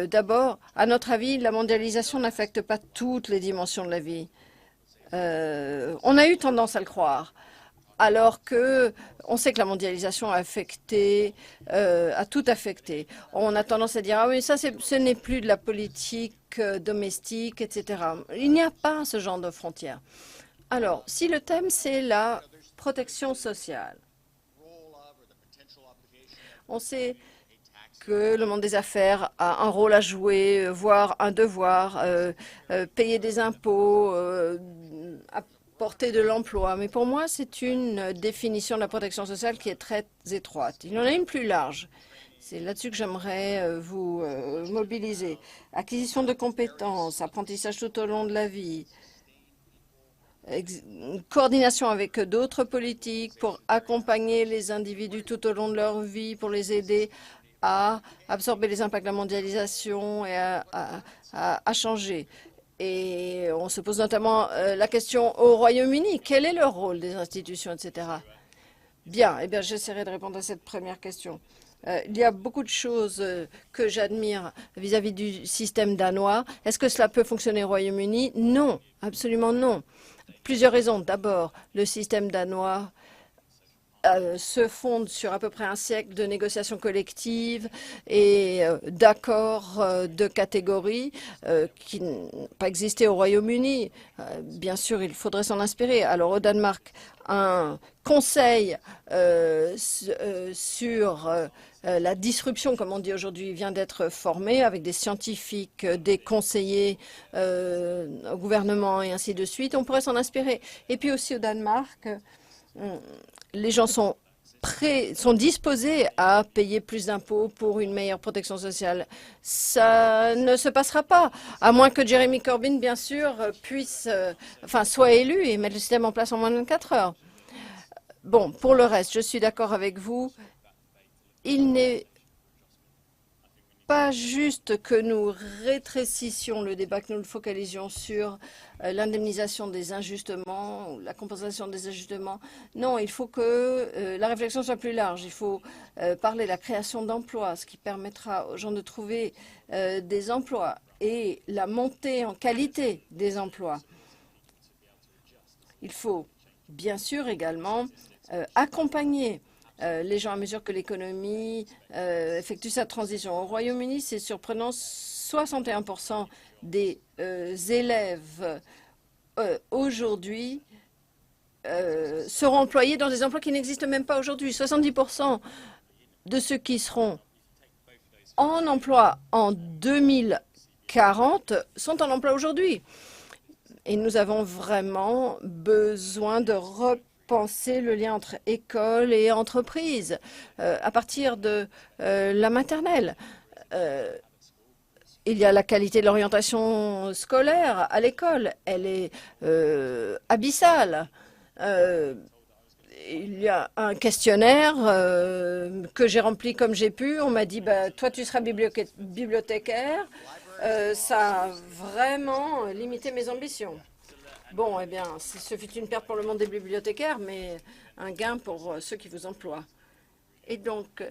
d'abord, à notre avis, la mondialisation n'affecte pas toutes les dimensions de la vie. On a eu tendance à le croire, alors que on sait que la mondialisation a tout affecté. On a tendance à dire « Ah oui, ça, ce n'est plus de la politique domestique, etc. » Il n'y a pas ce genre de frontières. Alors, si le thème, c'est la protection sociale. On sait que le monde des affaires a un rôle à jouer, voire un devoir, payer des impôts, apporter de l'emploi. Mais pour moi, c'est une définition de la protection sociale qui est très étroite. Il y en a une plus large. C'est là-dessus que j'aimerais vous mobiliser. Acquisition de compétences, apprentissage tout au long de la vie, coordination avec d'autres politiques pour accompagner les individus tout au long de leur vie, pour les aider à absorber les impacts de la mondialisation et à changer. Et on se pose notamment la question au Royaume-Uni, quel est le rôle des institutions, etc. Bien, eh bien, j'essaierai de répondre à cette première question. Il y a beaucoup de choses que j'admire vis-à-vis du système danois. Est-ce que cela peut fonctionner au Royaume-Uni? Non, absolument non. Plusieurs raisons. D'abord, le système danois se fonde sur à peu près un siècle de négociations collectives et d'accords de catégorie qui n'ont pas existé au Royaume-Uni. Bien sûr, il faudrait s'en inspirer. Alors, au Danemark, un conseil sur la disruption, comme on dit aujourd'hui, vient d'être formé avec des scientifiques, des conseillers au gouvernement et ainsi de suite. On pourrait s'en inspirer. Et puis aussi au Danemark, les gens sont disposés à payer plus d'impôts pour une meilleure protection sociale. Ça ne se passera pas, à moins que Jeremy Corbyn, bien sûr, soit élu et mette le système en place en moins de 24 heures. Bon, pour le reste, je suis d'accord avec vous. Il n'est pas juste que nous rétrécissions le débat, que nous le focalisions sur l'indemnisation des injustements, ou la compensation des ajustements. Non, il faut que la réflexion soit plus large. Il faut parler de la création d'emplois, ce qui permettra aux gens de trouver des emplois et la montée en qualité des emplois. Il faut bien sûr également accompagner les gens à mesure que l'économie effectue sa transition. Au Royaume-Uni, c'est surprenant, 61% des élèves aujourd'hui seront employés dans des emplois qui n'existent même pas aujourd'hui. 70% de ceux qui seront en emploi en 2040 sont en emploi aujourd'hui. Et nous avons vraiment besoin de penser le lien entre école et entreprise à partir de la maternelle. Il y a la qualité de l'orientation scolaire à l'école. Elle est abyssale. il y a un questionnaire que j'ai rempli comme j'ai pu. On m'a dit, bah, toi, tu seras bibliothécaire. Ça a vraiment limité mes ambitions. Bon, eh bien, ce fut une perte pour le monde des bibliothécaires, mais un gain pour ceux qui vous emploient. Et donc,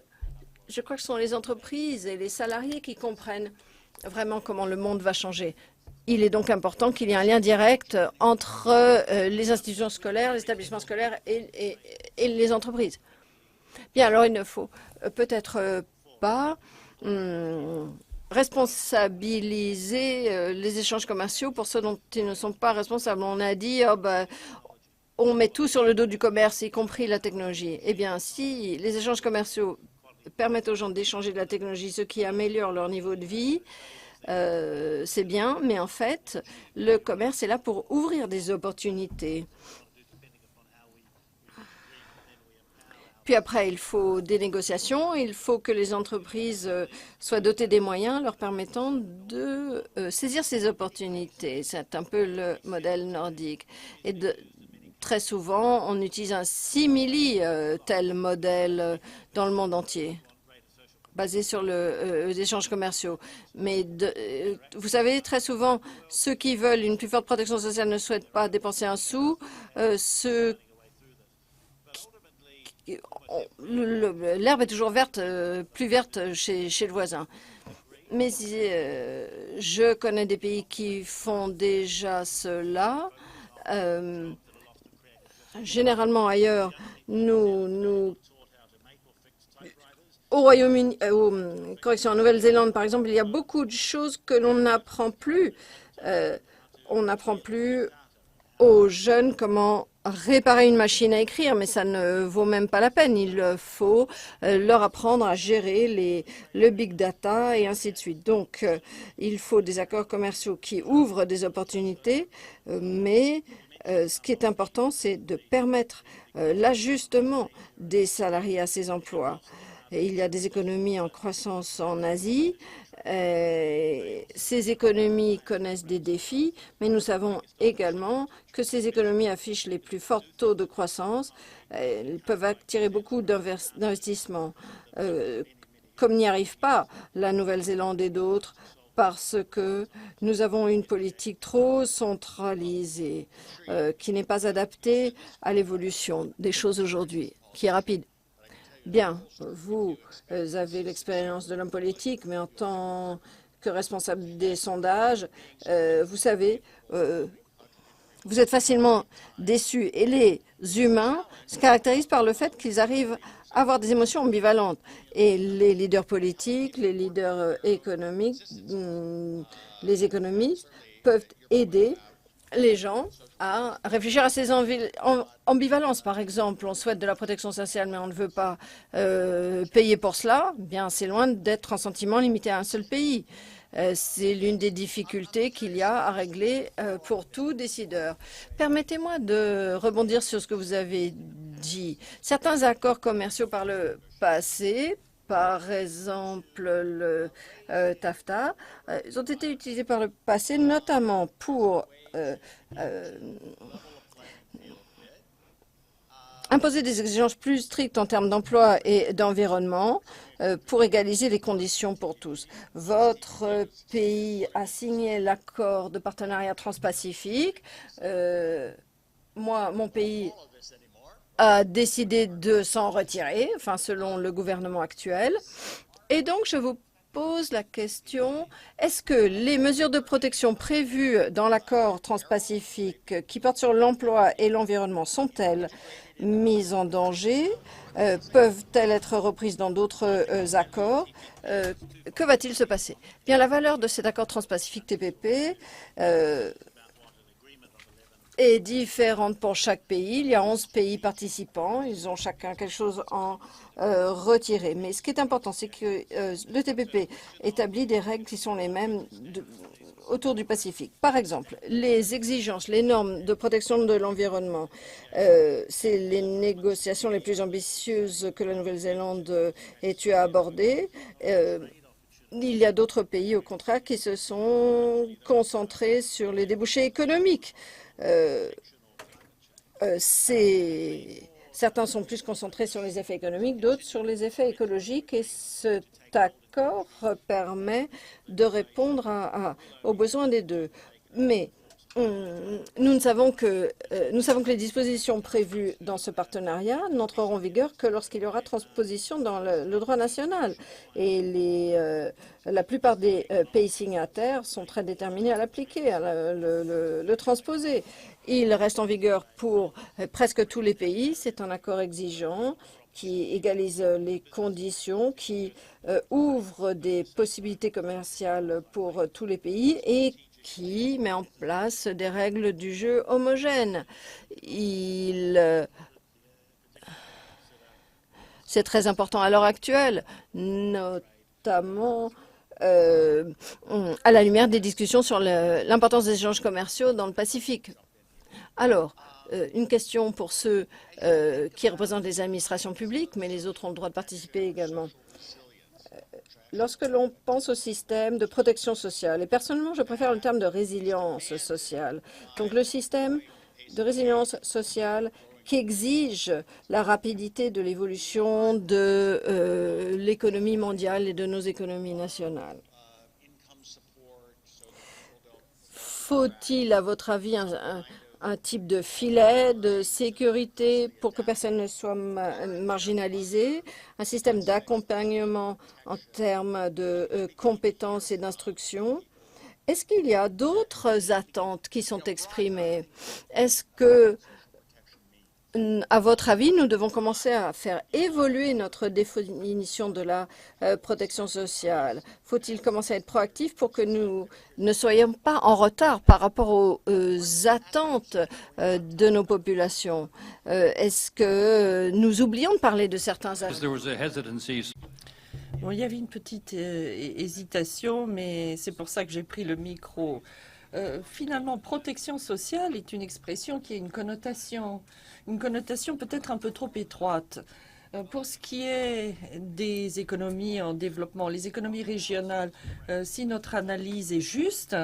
je crois que ce sont les entreprises et les salariés qui comprennent vraiment comment le monde va changer. Il est donc important qu'il y ait un lien direct entre les institutions scolaires, les établissements scolaires et les entreprises. Bien, alors il ne faut peut-être pas responsabiliser les échanges commerciaux pour ceux dont ils ne sont pas responsables. On a dit, oh, bah, on met tout sur le dos du commerce, y compris la technologie. Eh bien, si les échanges commerciaux permettent aux gens d'échanger de la technologie, ce qui améliore leur niveau de vie, c'est bien, mais en fait, le commerce est là pour ouvrir des opportunités. Puis après, il faut des négociations, il faut que les entreprises soient dotées des moyens leur permettant de saisir ces opportunités. C'est un peu le modèle nordique. Et très souvent, on utilise un simili tel modèle dans le monde entier, basé sur les échanges commerciaux. Mais vous savez, très souvent, ceux qui veulent une plus forte protection sociale ne souhaitent pas dépenser un sou. L'herbe est toujours verte, plus verte chez le voisin. Mais je connais des pays qui font déjà cela. Généralement ailleurs, au Royaume-Uni, en Nouvelle-Zélande, par exemple, il y a beaucoup de choses que l'on n'apprend plus. On n'apprend plus aux jeunes comment réparer une machine à écrire, mais ça ne vaut même pas la peine. Il faut leur apprendre à gérer le big data et ainsi de suite. Donc, il faut des accords commerciaux qui ouvrent des opportunités, mais ce qui est important, c'est de permettre l'ajustement des salariés à ces emplois. Et il y a des économies en croissance en Asie. Ces économies connaissent des défis, mais nous savons également que ces économies affichent les plus forts taux de croissance. Elles peuvent attirer beaucoup d'investissements, comme n'y arrive pas la Nouvelle-Zélande et d'autres, parce que nous avons une politique trop centralisée, qui n'est pas adaptée à l'évolution des choses aujourd'hui, qui est rapide. Bien, vous avez l'expérience de l'homme politique, mais en tant que responsable des sondages, vous savez, vous êtes facilement déçus. Et les humains se caractérisent par le fait qu'ils arrivent à avoir des émotions ambivalentes. Et les leaders politiques, les leaders économiques, les économistes peuvent aider les gens à réfléchir à ces ambivalences. Par exemple, on souhaite de la protection sociale, mais on ne veut pas payer pour cela. Bien, c'est loin d'être un sentiment limité à un seul pays. C'est l'une des difficultés qu'il y a à régler pour tout décideur. Permettez-moi de rebondir sur ce que vous avez dit. Certains accords commerciaux par le passé, par exemple le TAFTA, ils ont été utilisés par le passé, notamment pour imposer des exigences plus strictes en termes d'emploi et d'environnement pour égaliser les conditions pour tous. Votre pays a signé l'accord de partenariat transpacifique. Mon pays a décidé de s'en retirer, enfin selon le gouvernement actuel. Et donc, je vous pose la question, est-ce que les mesures de protection prévues dans l'accord transpacifique qui portent sur l'emploi et l'environnement sont-elles mises en danger? Peuvent-elles être reprises dans d'autres accords? Que va-t-il se passer? Bien, la valeur de cet accord transpacifique TPP est différente pour chaque pays. Il y a 11 pays participants. Ils ont chacun quelque chose en retiré. Mais ce qui est important, c'est que le TPP établit des règles qui sont les mêmes autour du Pacifique. Par exemple, les exigences, les normes de protection de l'environnement, c'est les négociations les plus ambitieuses que la Nouvelle-Zélande ait eu à aborder. Il y a d'autres pays, au contraire, qui se sont concentrés sur les débouchés économiques. Ces Certains sont plus concentrés sur les effets économiques, d'autres sur les effets écologiques. Et cet accord permet de répondre aux besoins des deux. Mais nous savons que les dispositions prévues dans ce partenariat n'entreront en vigueur que lorsqu'il y aura transposition dans le droit national. Et la plupart des pays signataires sont très déterminés à l'appliquer, à le transposer. Il reste en vigueur pour presque tous les pays. C'est un accord exigeant qui égalise les conditions, qui ouvre des possibilités commerciales pour tous les pays et qui met en place des règles du jeu homogènes. C'est très important à l'heure actuelle, notamment à la lumière des discussions sur l'importance des échanges commerciaux dans le Pacifique. Alors, une question pour ceux qui représentent les administrations publiques, mais les autres ont le droit de participer également. Lorsque l'on pense au système de protection sociale, et personnellement, je préfère le terme de résilience sociale. Donc, le système de résilience sociale qui exige la rapidité de l'évolution de l'économie mondiale et de nos économies nationales. Faut-il, à votre avis, un type de filet de sécurité pour que personne ne soit marginalisé, un système d'accompagnement en termes de compétences et d'instruction? Est-ce qu'il y a d'autres attentes qui sont exprimées? Est-ce que, à votre avis, nous devons commencer à faire évoluer notre définition de la protection sociale? Faut-il commencer à être proactif pour que nous ne soyons pas en retard par rapport aux attentes de nos populations? Est-ce que nous oublions de parler de certains aspects? Bon, il y avait une petite hésitation, mais c'est pour ça que j'ai pris le micro. Finalement, protection sociale est une expression qui a une connotation peut-être un peu trop étroite. Pour ce qui est des économies en développement, les économies régionales, si notre analyse est juste,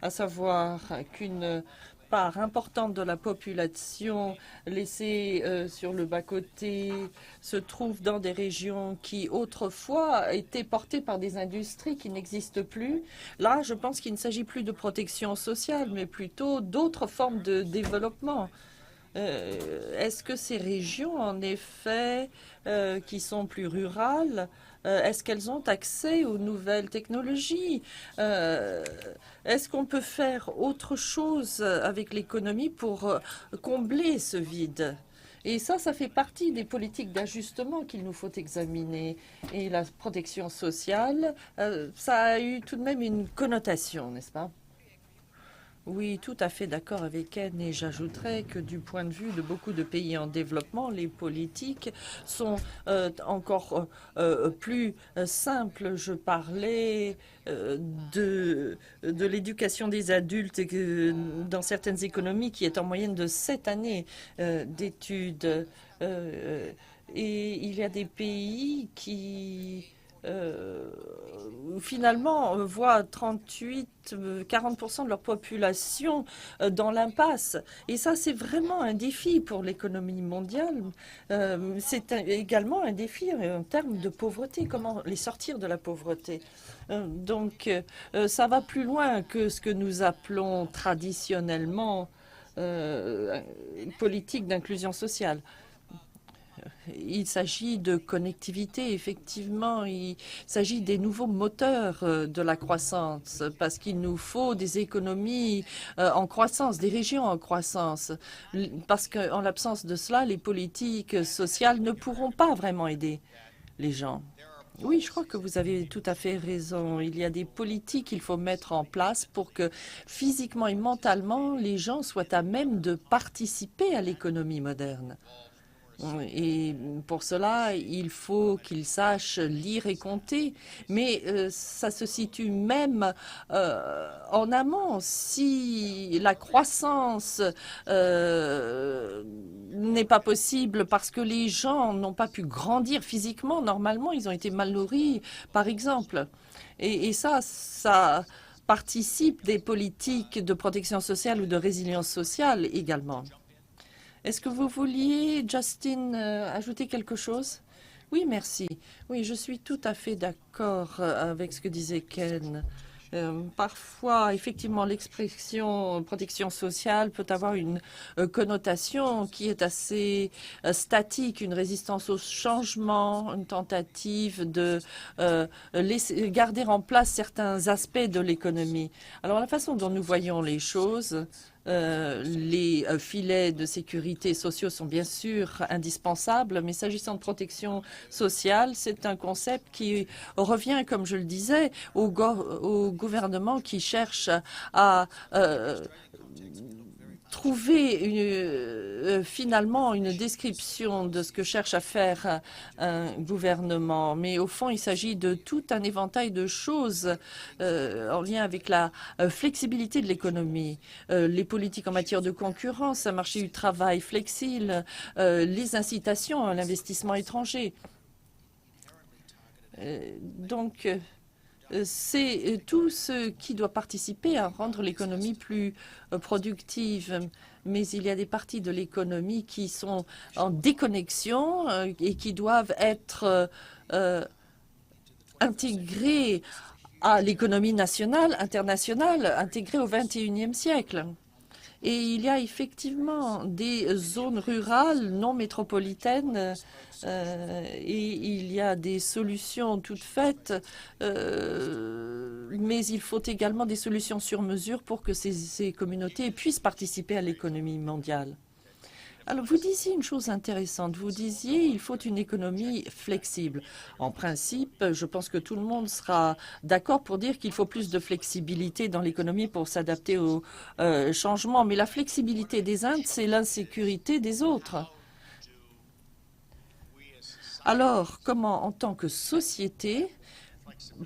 à savoir qu'une part importante de la population laissée sur le bas-côté se trouve dans des régions qui autrefois étaient portées par des industries qui n'existent plus. Là, je pense qu'il ne s'agit plus de protection sociale, mais plutôt d'autres formes de développement. Est-ce que ces régions, en effet, qui sont plus rurales, est-ce qu'elles ont accès aux nouvelles technologies? Est-ce qu'on peut faire autre chose avec l'économie pour combler ce vide? Et ça fait partie des politiques d'ajustement qu'il nous faut examiner. Et la protection sociale, ça a eu tout de même une connotation, n'est-ce pas? Oui, tout à fait d'accord avec elle, et j'ajouterais que du point de vue de beaucoup de pays en développement, les politiques sont encore plus simples. Je parlais de l'éducation des adultes dans certaines économies qui est en moyenne de 7 années d'études. Et il y a des pays qui finalement voient 40% de leur population dans l'impasse. Et ça, c'est vraiment un défi pour l'économie mondiale. C'est également un défi en termes de pauvreté, comment les sortir de la pauvreté. Donc, ça va plus loin que ce que nous appelons traditionnellement politique d'inclusion sociale. Il s'agit de connectivité, effectivement. Il s'agit des nouveaux moteurs de la croissance, parce qu'il nous faut des économies en croissance, des régions en croissance. Parce qu'en l'absence de cela, les politiques sociales ne pourront pas vraiment aider les gens. Oui, je crois que vous avez tout à fait raison. Il y a des politiques qu'il faut mettre en place pour que physiquement et mentalement, les gens soient à même de participer à l'économie moderne. Et pour cela, il faut qu'ils sachent lire et compter. Mais ça se situe même en amont. Si la croissance n'est pas possible parce que les gens n'ont pas pu grandir physiquement, normalement, ils ont été mal nourris, par exemple. Et ça participe des politiques de protection sociale ou de résilience sociale également. Est-ce que vous vouliez, Justin, ajouter quelque chose? Oui, merci. Oui, je suis tout à fait d'accord avec ce que disait Ken. Parfois, effectivement, l'expression protection sociale peut avoir une connotation qui est assez statique, une résistance au changement, une tentative de garder en place certains aspects de l'économie. Alors, la façon dont nous voyons les choses, les filets de sécurité sociaux sont bien sûr indispensables, mais s'agissant de protection sociale, c'est un concept qui revient, comme je le disais, au gouvernement qui cherche à trouver finalement une description de ce que cherche à faire un gouvernement. Mais au fond, il s'agit de tout un éventail de choses en lien avec la flexibilité de l'économie, les politiques en matière de concurrence, un marché du travail flexible, les incitations à l'investissement étranger. Donc, c'est tout ce qui doit participer à rendre l'économie plus productive. Mais il y a des parties de l'économie qui sont en déconnexion et qui doivent être intégrées à l'économie nationale, internationale, intégrées au XXIe siècle. Et il y a effectivement des zones rurales non métropolitaines et il y a des solutions toutes faites, mais il faut également des solutions sur mesure pour que ces communautés puissent participer à l'économie mondiale. Alors, vous disiez une chose intéressante. Vous disiez il faut une économie flexible. En principe, je pense que tout le monde sera d'accord pour dire qu'il faut plus de flexibilité dans l'économie pour s'adapter aux changements. Mais la flexibilité des uns, c'est l'insécurité des autres. Alors, comment, en tant que société,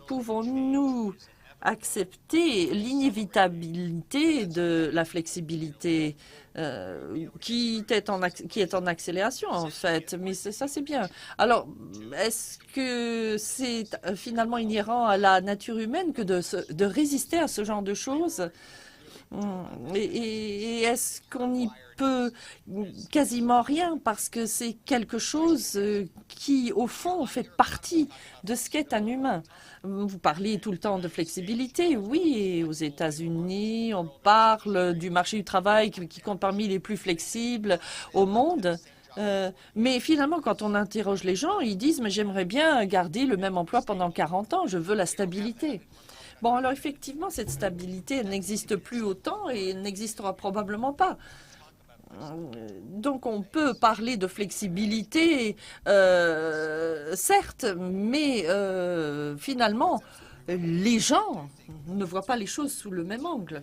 pouvons-nous accepter l'inévitabilité de la flexibilité qui est en accélération, en fait. Mais ça, c'est bien. Alors, est-ce que c'est finalement inhérent à la nature humaine que de résister à ce genre de choses? Et est-ce qu'on y peut quasiment rien parce que c'est quelque chose qui, au fond, fait partie de ce qu'est un humain? Vous parlez tout le temps de flexibilité. Oui, et aux États-Unis, on parle du marché du travail qui compte parmi les plus flexibles au monde. Mais finalement, quand on interroge les gens, ils disent « mais j'aimerais bien garder le même emploi pendant 40 ans, je veux la stabilité ». Bon, alors effectivement, cette stabilité n'existe plus autant et n'existera probablement pas. Donc, on peut parler de flexibilité, certes, mais finalement, les gens ne voient pas les choses sous le même angle.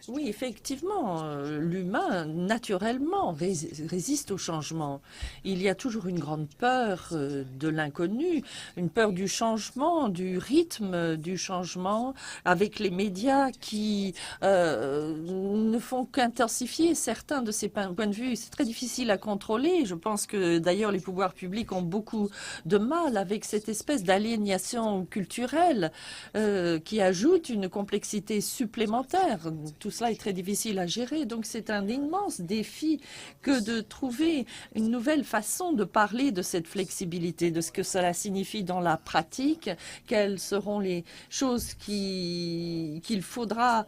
Oui, effectivement, l'humain, naturellement, résiste au changement. Il y a toujours une grande peur de l'inconnu, une peur du changement, du rythme du changement, avec les médias qui ne font qu'intensifier certains de ces points de vue. C'est très difficile à contrôler. Je pense que, d'ailleurs, les pouvoirs publics ont beaucoup de mal avec cette espèce d'aliénation culturelle qui ajoute une complexité supplémentaire. Tout cela est très difficile à gérer. Donc, c'est un immense défi que de trouver une nouvelle façon de parler de cette flexibilité, de ce que cela signifie dans la pratique, quelles seront les choses qu'il faudra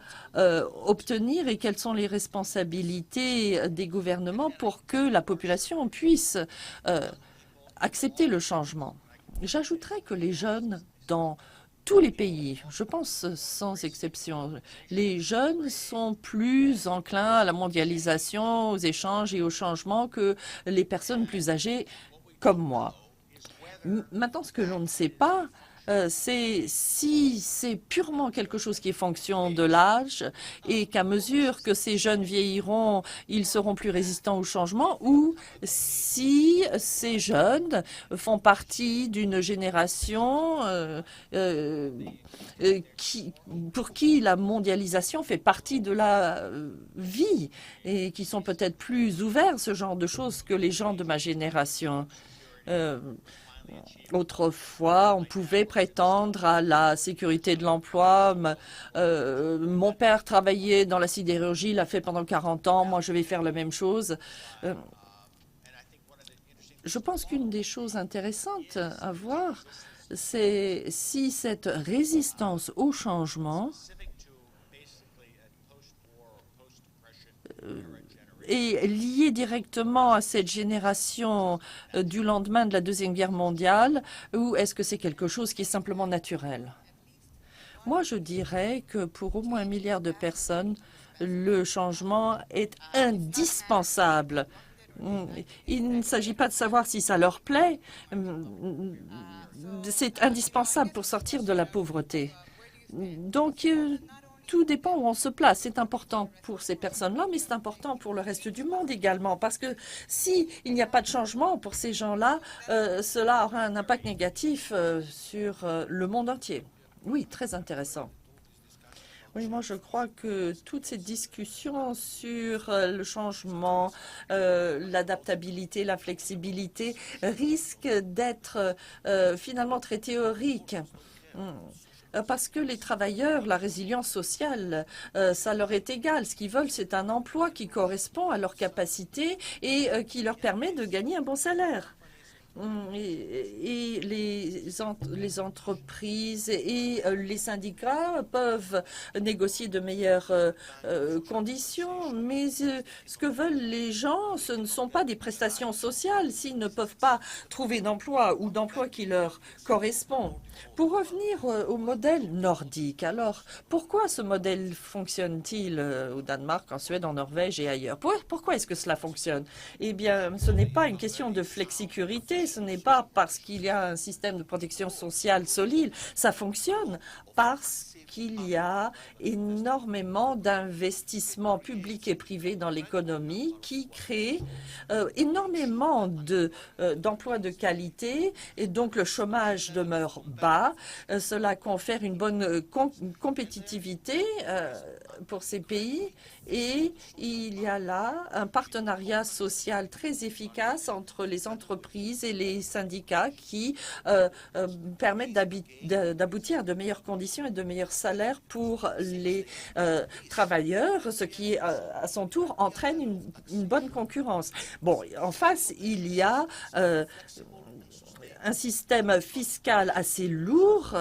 obtenir et quelles sont les responsabilités des gouvernements pour que la population puisse accepter le changement. J'ajouterais que les jeunes dans tous les pays, je pense sans exception, les jeunes sont plus enclins à la mondialisation, aux échanges et au changement que les personnes plus âgées comme moi. Maintenant, ce que l'on ne sait pas, c'est si c'est purement quelque chose qui est fonction de l'âge et qu'à mesure que ces jeunes vieilliront, ils seront plus résistants au changement, ou si ces jeunes font partie d'une génération pour qui la mondialisation fait partie de la vie et qui sont peut-être plus ouverts à ce genre de choses que les gens de ma génération. Autrefois, on pouvait prétendre à la sécurité de l'emploi. Mon père travaillait dans la sidérurgie, il l'a fait pendant 40 ans. Moi, je vais faire la même chose. Je pense qu'une des choses intéressantes à voir, c'est si cette résistance au changement est liée directement à cette génération du lendemain de la Deuxième Guerre mondiale, ou est-ce que c'est quelque chose qui est simplement naturel? Moi, je dirais que pour au moins 1 milliard de personnes, le changement est indispensable. Il ne s'agit pas de savoir si ça leur plaît. C'est indispensable pour sortir de la pauvreté. Donc, tout dépend où on se place. C'est important pour ces personnes-là, mais c'est important pour le reste du monde également. Parce que s'il n'y a pas de changement pour ces gens-là, cela aura un impact négatif sur le monde entier. Oui, très intéressant. Oui, moi je crois que toute cette discussion sur le changement, l'adaptabilité, la flexibilité risque d'être finalement très théorique. Parce que les travailleurs, la résilience sociale, ça leur est égal. Ce qu'ils veulent, c'est un emploi qui correspond à leurs capacités et qui leur permet de gagner un bon salaire. Et les entreprises et les syndicats peuvent négocier de meilleures conditions, mais ce que veulent les gens, ce ne sont pas des prestations sociales s'ils ne peuvent pas trouver d'emploi ou d'emploi qui leur correspond. Pour revenir au modèle nordique, alors pourquoi ce modèle fonctionne-t-il au Danemark, en Suède, en Norvège et ailleurs? Pourquoi est-ce que cela fonctionne? Eh bien, ce n'est pas une question de flexicurité, ce n'est pas parce qu'il y a un système de protection sociale solide, ça fonctionne parce qu'il y a énormément d'investissements publics et privés dans l'économie qui créent énormément d'emplois de qualité et donc le chômage demeure bas. Cela confère une bonne compétitivité pour ces pays et il y a là un partenariat social très efficace entre les entreprises et les syndicats qui permettent d'aboutir à de meilleures conditions et de meilleurs salaires pour les travailleurs, ce qui, à son tour, entraîne une bonne concurrence. Bon, en face, il y a un système fiscal assez lourd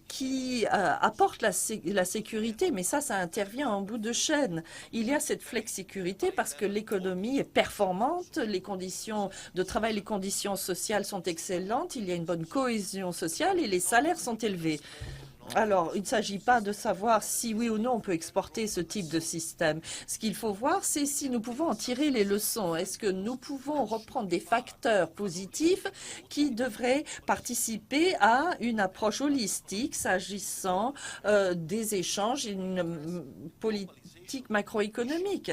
qui apporte la sécurité, mais ça intervient en bout de chaîne. Il y a cette flexicurité parce que l'économie est performante, les conditions de travail, les conditions sociales sont excellentes, il y a une bonne cohésion sociale et les salaires sont élevés. Alors, il ne s'agit pas de savoir si oui ou non on peut exporter ce type de système. Ce qu'il faut voir, c'est si nous pouvons en tirer les leçons. Est-ce que nous pouvons reprendre des facteurs positifs qui devraient participer à une approche holistique s'agissant des échanges et une politique macroéconomique?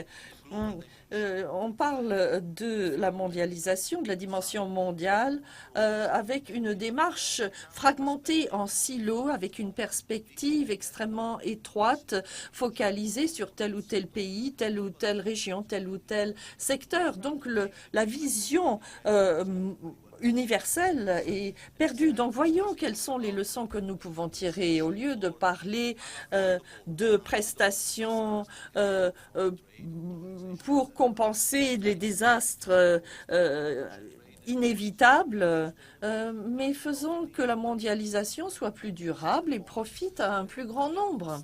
On parle de la mondialisation, de la dimension mondiale, avec une démarche fragmentée en silos, avec une perspective extrêmement étroite, focalisée sur tel ou tel pays, telle ou telle région, tel ou tel secteur. Donc la vision universelle est perdue. Donc voyons quelles sont les leçons que nous pouvons tirer. Au lieu de parler de prestations pour compenser les désastres inévitables, mais faisons que la mondialisation soit plus durable et profite à un plus grand nombre.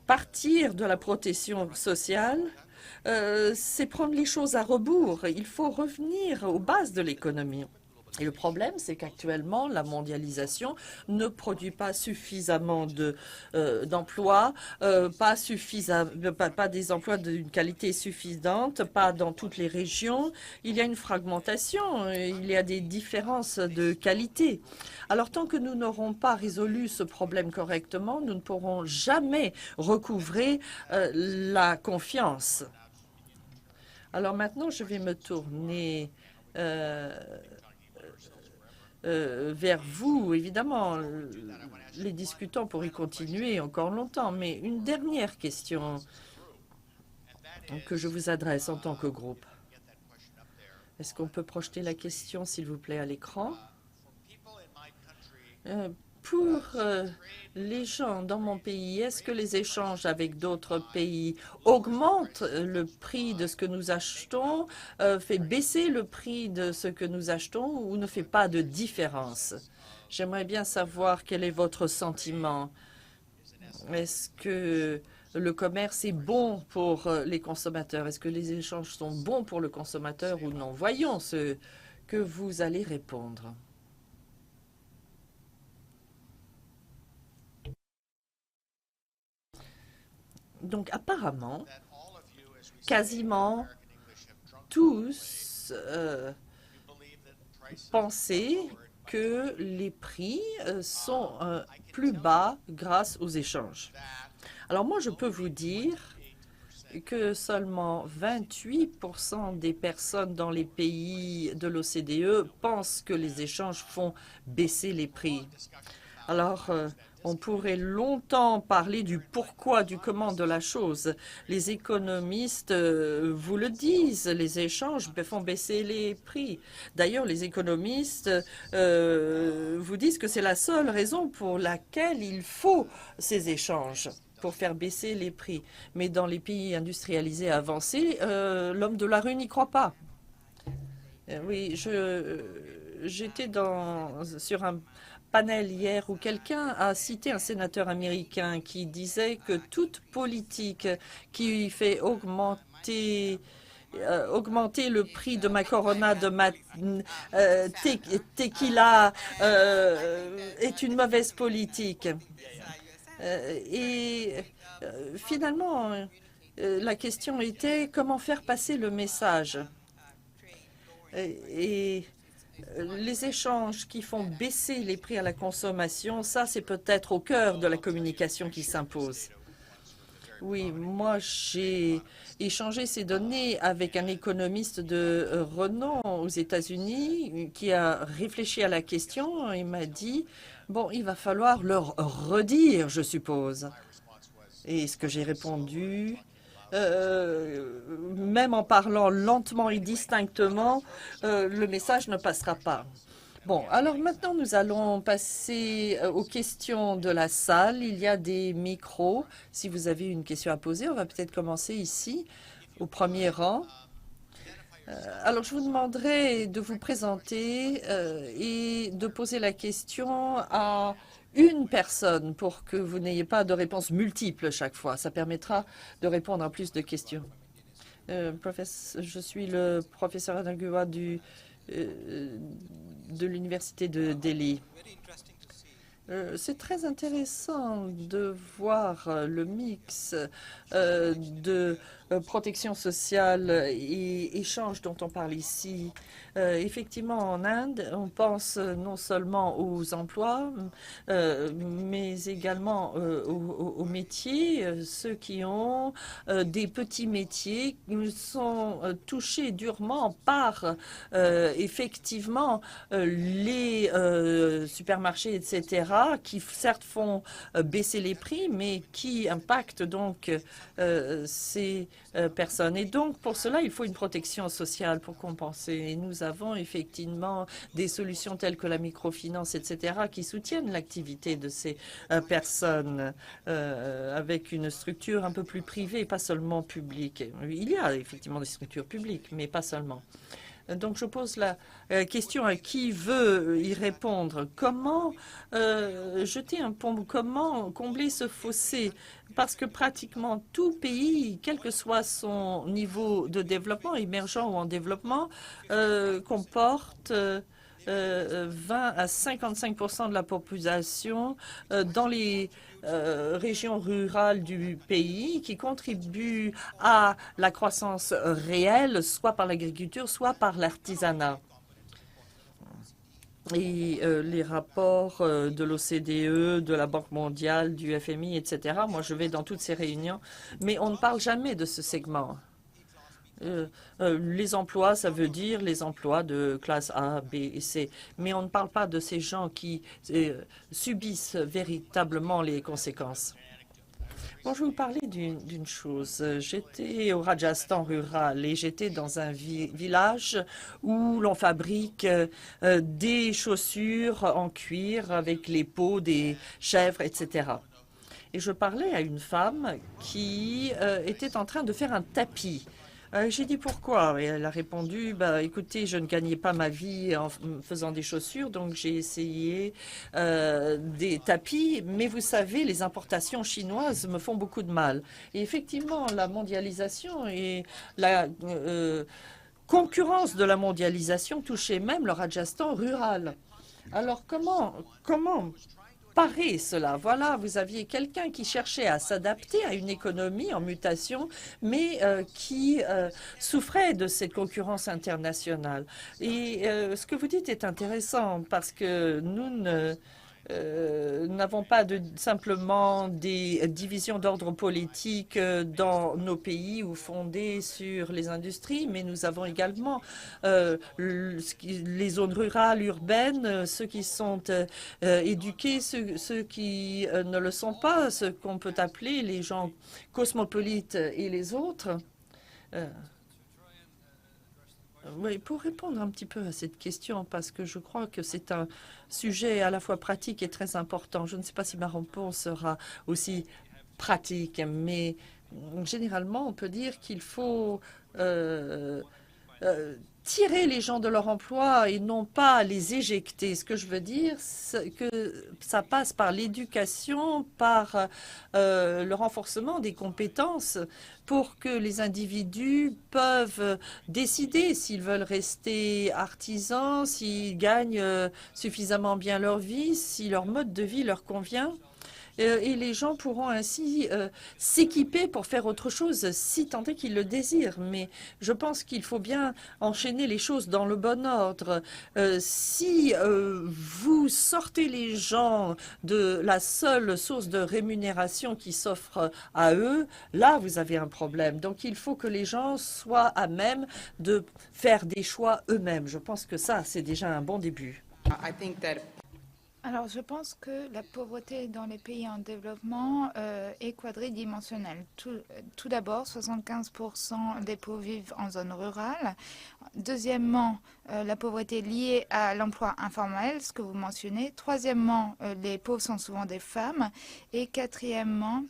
Partir de la protection sociale, c'est prendre les choses à rebours. Il faut revenir aux bases de l'économie. Et le problème, c'est qu'actuellement, la mondialisation ne produit pas suffisamment d'emplois, pas des emplois d'une qualité suffisante, pas dans toutes les régions. Il y a une fragmentation, il y a des différences de qualité. Alors, tant que nous n'aurons pas résolu ce problème correctement, nous ne pourrons jamais recouvrer la confiance. Alors maintenant, je vais me tourner vers vous. Évidemment, les discutants pourraient continuer encore longtemps, mais une dernière question que je vous adresse en tant que groupe. Est-ce qu'on peut projeter la question, s'il vous plaît, à l'écran? Pour les gens dans mon pays, est-ce que les échanges avec d'autres pays augmentent le prix de ce que nous achetons, fait baisser le prix de ce que nous achetons ou ne fait pas de différence? J'aimerais bien savoir quel est votre sentiment. Est-ce que le commerce est bon pour les consommateurs? Est-ce que les échanges sont bons pour le consommateur ou non? Voyons ce que vous allez répondre. Donc, apparemment, quasiment tous pensaient que les prix sont plus bas grâce aux échanges. Alors moi, je peux vous dire que seulement 28% des personnes dans les pays de l'OCDE pensent que les échanges font baisser les prix. Alors, on pourrait longtemps parler du pourquoi, du comment de la chose. Les économistes vous le disent, les échanges font baisser les prix. D'ailleurs, les économistes vous disent que c'est la seule raison pour laquelle il faut ces échanges, pour faire baisser les prix. Mais dans les pays industrialisés avancés, l'homme de la rue n'y croit pas. Oui, j'étais sur un panel hier où quelqu'un a cité un sénateur américain qui disait que toute politique qui fait augmenter le prix de ma Corona, de ma tequila, est une mauvaise politique. Finalement, la question était comment faire passer le message. Les échanges qui font baisser les prix à la consommation, ça, c'est peut-être au cœur de la communication qui s'impose. Oui, moi, j'ai échangé ces données avec un économiste de renom aux États-Unis qui a réfléchi à la question. Il m'a dit, bon, il va falloir leur redire, je suppose. Et ce que j'ai répondu, même en parlant lentement et distinctement, le message ne passera pas. Bon, alors maintenant, nous allons passer aux questions de la salle. Il y a des micros. Si vous avez une question à poser, on va peut-être commencer ici, au premier rang. Alors, je vous demanderai de vous présenter et de poser la question à une personne pour que vous n'ayez pas de réponses multiples chaque fois. Ça permettra de répondre à plus de questions. Je suis le professeur Anagua de l'Université de Delhi. C'est très intéressant de voir le mix de protection sociale et échange dont on parle ici. Effectivement, en Inde, on pense non seulement aux emplois, mais également aux métiers. Ceux qui ont des petits métiers sont touchés durement par, effectivement, les supermarchés, etc., qui certes font baisser les prix, mais qui impactent donc ces personnes. Et donc, pour cela, il faut une protection sociale pour compenser. Et nous avons effectivement des solutions telles que la microfinance, etc., qui soutiennent l'activité de ces personnes avec une structure un peu plus privée, pas seulement publique. Il y a effectivement des structures publiques, mais pas seulement. Donc, je pose la question à qui veut y répondre. Comment jeter un pont? Comment combler ce fossé? Parce que pratiquement tout pays, quel que soit son niveau de développement, émergent ou en développement, comporte 20 à 55% de la population dans les régions rurales du pays qui contribuent à la croissance réelle, soit par l'agriculture, soit par l'artisanat. Et les rapports de l'OCDE, de la Banque mondiale, du FMI, etc., moi je vais dans toutes ces réunions, mais on ne parle jamais de ce segment. Les emplois, ça veut dire les emplois de classe A, B et C. Mais on ne parle pas de ces gens qui subissent véritablement les conséquences. Bon, je vais vous parler d'une chose. J'étais au Rajasthan rural et j'étais dans un village où l'on fabrique des chaussures en cuir avec les peaux des chèvres, etc. Et je parlais à une femme qui était en train de faire un tapis. J'ai dit pourquoi? Et elle a répondu, bah, écoutez, je ne gagnais pas ma vie en faisant des chaussures, donc j'ai essayé des tapis, mais vous savez, les importations chinoises me font beaucoup de mal. Et effectivement, la mondialisation et la concurrence de la mondialisation touchait même le Rajasthan rural. Alors comment parer cela? Voilà, vous aviez quelqu'un qui cherchait à s'adapter à une économie en mutation, mais qui souffrait de cette concurrence internationale. Et ce que vous dites est intéressant parce que nous n'avons pas simplement des divisions d'ordre politique dans nos pays ou fondées sur les industries, mais nous avons également les zones rurales, urbaines, ceux qui sont éduqués, ceux qui ne le sont pas, ce qu'on peut appeler les gens cosmopolites et les autres. Oui, pour répondre un petit peu à cette question, parce que je crois que c'est un sujet à la fois pratique et très important. Je ne sais pas si ma réponse sera aussi pratique, mais généralement, on peut dire qu'il faut tirer les gens de leur emploi et non pas les éjecter. Ce que je veux dire, c'est que ça passe par l'éducation, par le renforcement des compétences pour que les individus peuvent décider s'ils veulent rester artisans, s'ils gagnent suffisamment bien leur vie, si leur mode de vie leur convient. Et les gens pourront ainsi s'équiper pour faire autre chose, si tant est qu'ils le désirent. Mais je pense qu'il faut bien enchaîner les choses dans le bon ordre. Si vous sortez les gens de la seule source de rémunération qui s'offre à eux, là, vous avez un problème. Donc, il faut que les gens soient à même de faire des choix eux-mêmes. Je pense que ça, c'est déjà un bon début. Alors, je pense que la pauvreté dans les pays en développement est quadridimensionnelle. Tout d'abord, 75% des pauvres vivent en zone rurale. Deuxièmement, la pauvreté liée à l'emploi informel, ce que vous mentionnez. Troisièmement, les pauvres sont souvent des femmes. Et quatrièmement,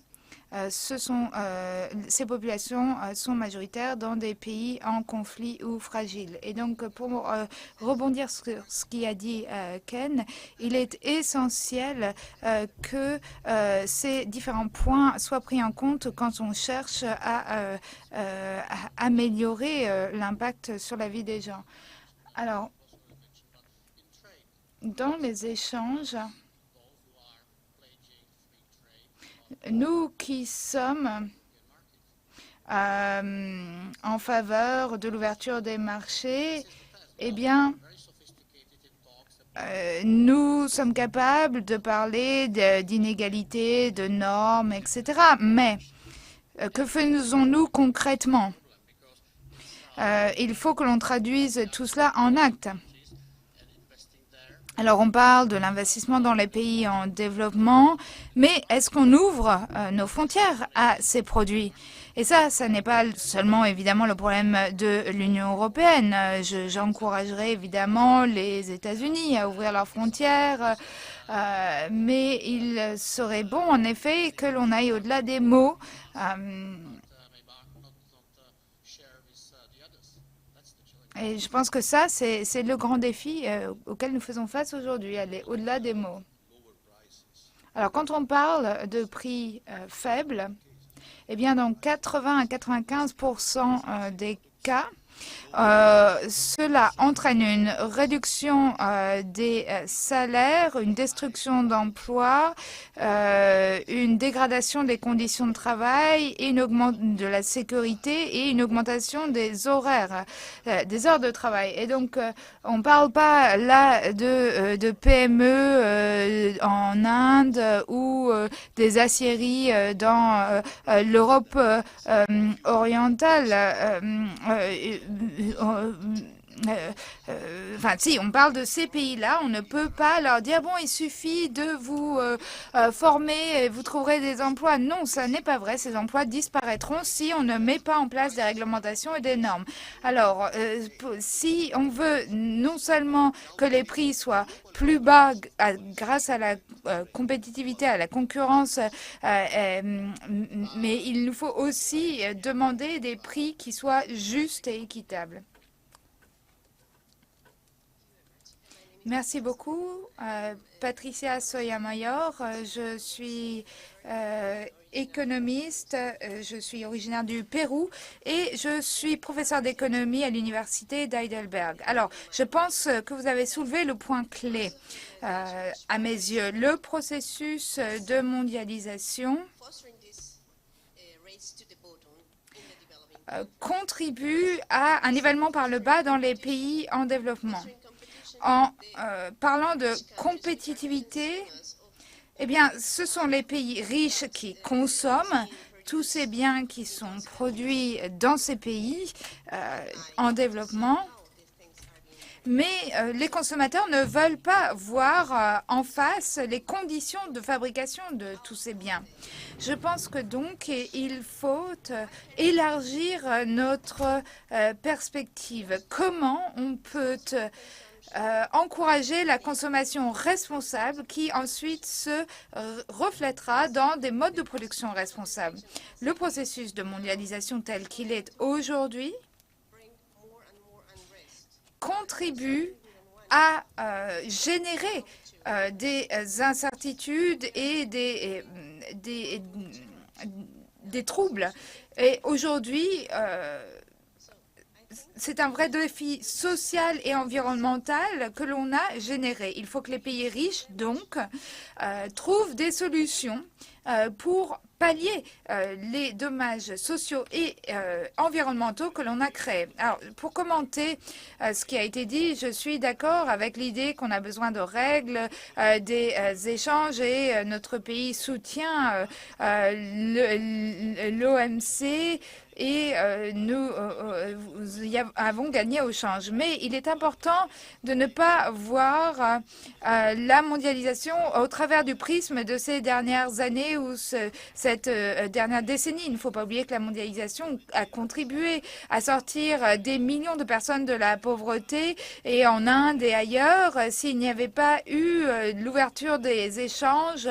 ces populations sont majoritaires dans des pays en conflit ou fragiles. Et donc, pour rebondir sur ce qu'a dit Ken, il est essentiel que ces différents points soient pris en compte quand on cherche à améliorer l'impact sur la vie des gens. Alors, dans les échanges, nous qui sommes en faveur de l'ouverture des marchés, eh bien, nous sommes capables de parler d'inégalités, de normes, etc. Mais que faisons-nous concrètement? Il faut que l'on traduise tout cela en actes. Alors, on parle de l'investissement dans les pays en développement, mais est-ce qu'on ouvre nos frontières à ces produits? Et ça n'est pas seulement évidemment le problème de l'Union européenne. J'encouragerais évidemment les États-Unis à ouvrir leurs frontières, mais il serait bon en effet que l'on aille au-delà des mots. Et je pense que ça, c'est le grand défi auquel nous faisons face aujourd'hui, aller au-delà des mots. Alors, quand on parle de prix faibles, eh bien, dans 80 à 95% des cas, cela entraîne une réduction des salaires, une destruction d'emplois, une dégradation des conditions de travail, et de la sécurité et une augmentation des horaires, des heures de travail. Et donc, on ne parle pas là de PME en Inde ou des aciéries dans l'Europe orientale. enfin, si on parle de ces pays-là, on ne peut pas leur dire bon, il suffit de vous former et vous trouverez des emplois. Non, ça n'est pas vrai. Ces emplois disparaîtront si on ne met pas en place des réglementations et des normes. Alors, si on veut non seulement que les prix soient plus bas grâce à la compétitivité, à la concurrence, mais il nous faut aussi demander des prix qui soient justes et équitables. Merci beaucoup. Patricia Sotomayor, je suis économiste, je suis originaire du Pérou et je suis professeur d'économie à l'université d'Heidelberg. Alors, je pense que vous avez soulevé le point clé à mes yeux. Le processus de mondialisation contribue à un nivellement par le bas dans les pays en développement. En parlant de compétitivité, eh bien, ce sont les pays riches qui consomment tous ces biens qui sont produits dans ces pays en développement. Mais les consommateurs ne veulent pas voir en face les conditions de fabrication de tous ces biens. Je pense que donc il faut élargir notre perspective. Comment on peut encourager la consommation responsable qui ensuite se reflètera dans des modes de production responsables. Le processus de mondialisation tel qu'il est aujourd'hui contribue à générer des incertitudes et des troubles. Et aujourd'hui, c'est un vrai défi social et environnemental que l'on a généré. Il faut que les pays riches, donc, trouvent des solutions pour pallier les dommages sociaux et environnementaux que l'on a créés. Alors, pour commenter ce qui a été dit, je suis d'accord avec l'idée qu'on a besoin de règles, des échanges et notre pays soutient l'OMC et nous avons gagné au change. Mais il est important de ne pas voir la mondialisation au travers du prisme de ces dernières années ou cette dernière décennie. Il ne faut pas oublier que la mondialisation a contribué à sortir des millions de personnes de la pauvreté et en Inde et ailleurs. S'il n'y avait pas eu l'ouverture des échanges,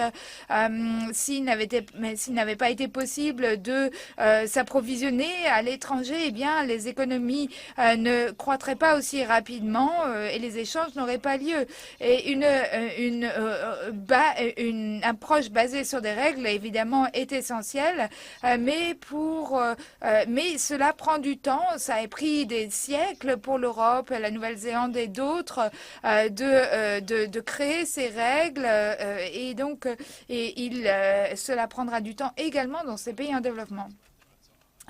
s'il n'avait pas été possible de s'approvisionner à l'étranger, eh bien, les économies ne croîtraient pas aussi rapidement et les échanges n'auraient pas lieu. Et une approche basée sur des règles, évidemment, est essentielle, mais cela prend du temps. Ça a pris des siècles pour l'Europe, la Nouvelle-Zélande et d'autres de créer ces règles et donc cela prendra du temps également dans ces pays en développement.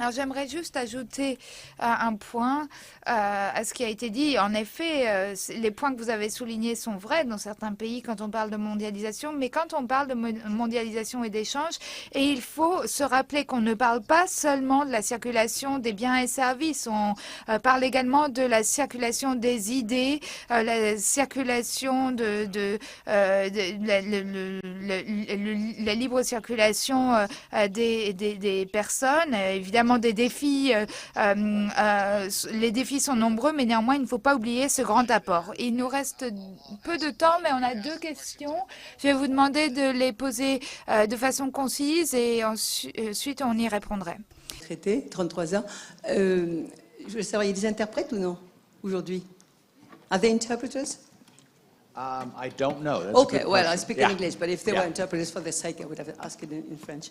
Alors, j'aimerais juste ajouter un point à ce qui a été dit. En effet, les points que vous avez soulignés sont vrais dans certains pays quand on parle de mondialisation, mais quand on parle de mondialisation et d'échange, et il faut se rappeler qu'on ne parle pas seulement de la circulation des biens et services, on parle également de la circulation des idées, la circulation la libre circulation des personnes, évidemment des défis. Les défis sont nombreux, mais néanmoins, il ne faut pas oublier ce grand apport. Il nous reste peu de temps, mais on a 2 questions. Je vais vous demander de les poser de façon concise et ensuite on y répondrait. Traité, 33 ans. Je veux savoir, il y a des interprètes ou non aujourd'hui? Are there interpreters? I don't know. That's a Okay, good well, I question. speak Yeah. in English, but if there Yeah. were interpreters for the sake, I would have asked it in French.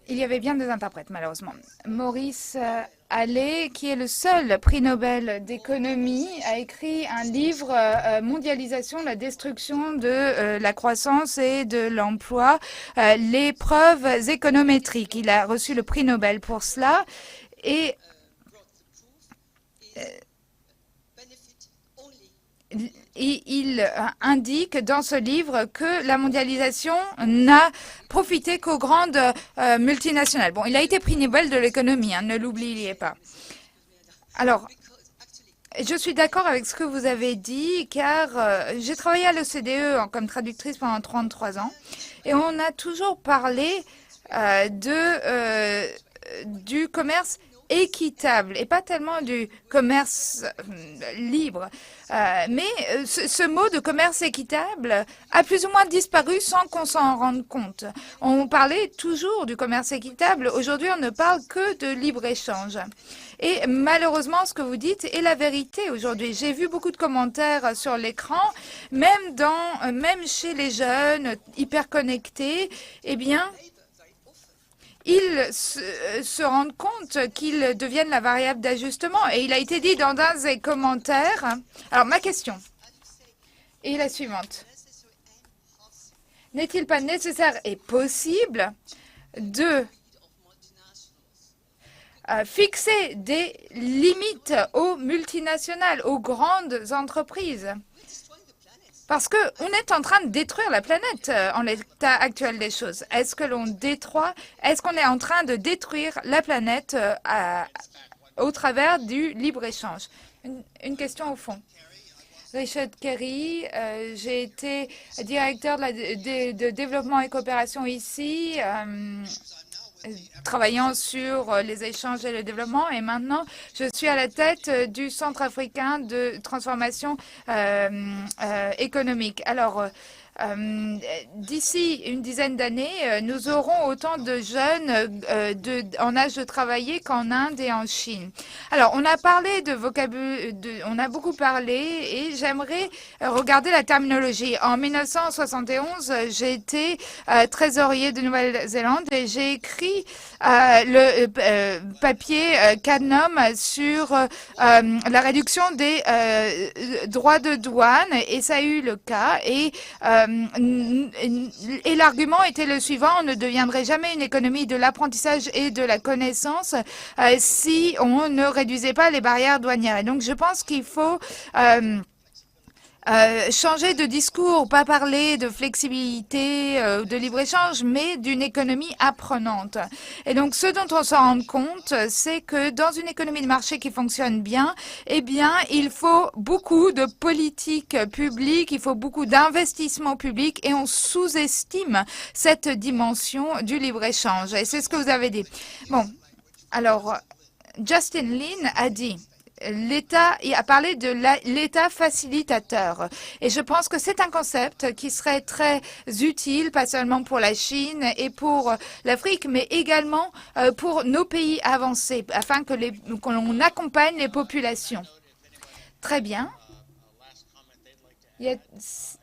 Il y avait bien des interprètes, malheureusement. Maurice Allais, qui est le seul prix Nobel d'économie, a écrit un livre, Mondialisation, la destruction de la croissance et de l'emploi, les preuves économétriques. Il a reçu le prix Nobel pour cela. Et il indique dans ce livre que la mondialisation n'a profité qu'aux grandes multinationales. Bon, il a été prix Nobel de l'économie, ne l'oubliez pas. Alors, je suis d'accord avec ce que vous avez dit, car j'ai travaillé à l'OCDE comme traductrice pendant 33 ans, et on a toujours parlé du commerce équitable et pas tellement du commerce libre. Mais ce mot de commerce équitable a plus ou moins disparu sans qu'on s'en rende compte. On parlait toujours du commerce équitable. Aujourd'hui, on ne parle que de libre-échange. Et malheureusement, ce que vous dites est la vérité aujourd'hui. J'ai vu beaucoup de commentaires sur l'écran, même chez les jeunes hyper connectés, eh bien, ils se rendent compte qu'ils deviennent la variable d'ajustement. Et il a été dit dans un des commentaires. Alors, ma question est la suivante. N'est-il pas nécessaire et possible de fixer des limites aux multinationales, aux grandes entreprises? Parce qu'on est en train de détruire la planète en l'état actuel des choses. Est-ce qu'on est en train de détruire la planète au travers du libre-échange? Une question au fond. Richard Kerry, j'ai été directeur de développement et coopération ici, travaillant sur les échanges et le développement, et maintenant je suis à la tête du Centre africain de transformation économique. Alors, d'ici une dizaine d'années, nous aurons autant de jeunes en âge de travailler qu'en Inde et en Chine. Alors, on a parlé de vocabulaire, on a beaucoup parlé, et j'aimerais regarder la terminologie. En 1971, j'ai été trésorier de Nouvelle-Zélande et j'ai écrit le papier Cadnum sur la réduction des droits de douane, et ça a eu le cas. Et l'argument était le suivant: on ne deviendrait jamais une économie de l'apprentissage et de la connaissance si on ne réduisait pas les barrières douanières. Et donc, je pense qu'il faut changer de discours, pas parler de flexibilité, de libre-échange, mais d'une économie apprenante. Et donc, ce dont on s'en rend compte, c'est que dans une économie de marché qui fonctionne bien, eh bien, il faut beaucoup de politiques publiques, il faut beaucoup d'investissements publics, et on sous-estime cette dimension du libre-échange. Et c'est ce que vous avez dit. Bon, alors, Justin Lin a dit: l'État, il a parlé de l'État facilitateur. Et je pense que c'est un concept qui serait très utile, pas seulement pour la Chine et pour l'Afrique, mais également pour nos pays avancés, afin que l'on accompagne les populations. Très bien.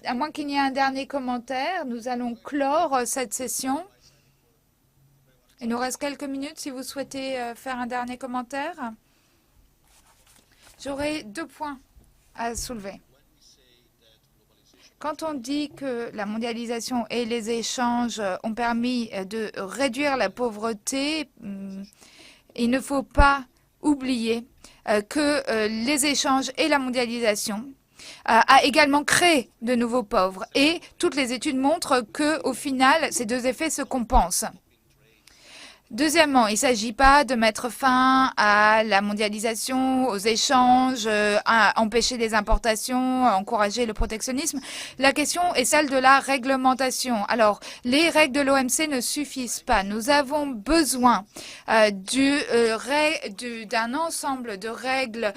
À moins qu'il n'y ait un dernier commentaire, nous allons clore cette session. Il nous reste quelques minutes si vous souhaitez faire un dernier commentaire. J'aurais 2 points à soulever. Quand on dit que la mondialisation et les échanges ont permis de réduire la pauvreté, il ne faut pas oublier que les échanges et la mondialisation a également créé de nouveaux pauvres. Et toutes les études montrent qu'au final, ces 2 effets se compensent. Deuxièmement, il ne s'agit pas de mettre fin à la mondialisation, aux échanges, à empêcher les importations, à encourager le protectionnisme. La question est celle de la réglementation. Alors, les règles de l'OMC ne suffisent pas. Nous avons besoin d'un ensemble de règles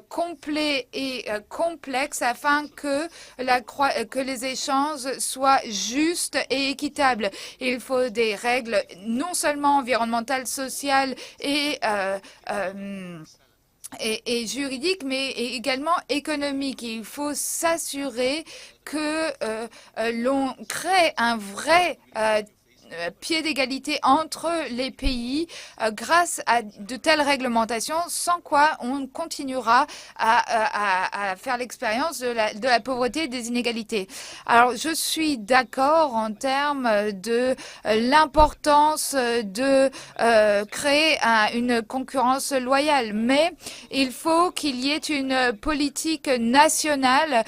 complets et complexes afin que les échanges soient justes et équitables. Il faut des règles non seulement environnementales, sociales et juridiques, mais également économiques. Il faut s'assurer que l'on crée un vrai pied d'égalité entre les pays grâce à de telles réglementations, sans quoi on continuera à faire l'expérience de la pauvreté et des inégalités. Alors, je suis d'accord en termes de l'importance de créer une concurrence loyale, mais il faut qu'il y ait une politique nationale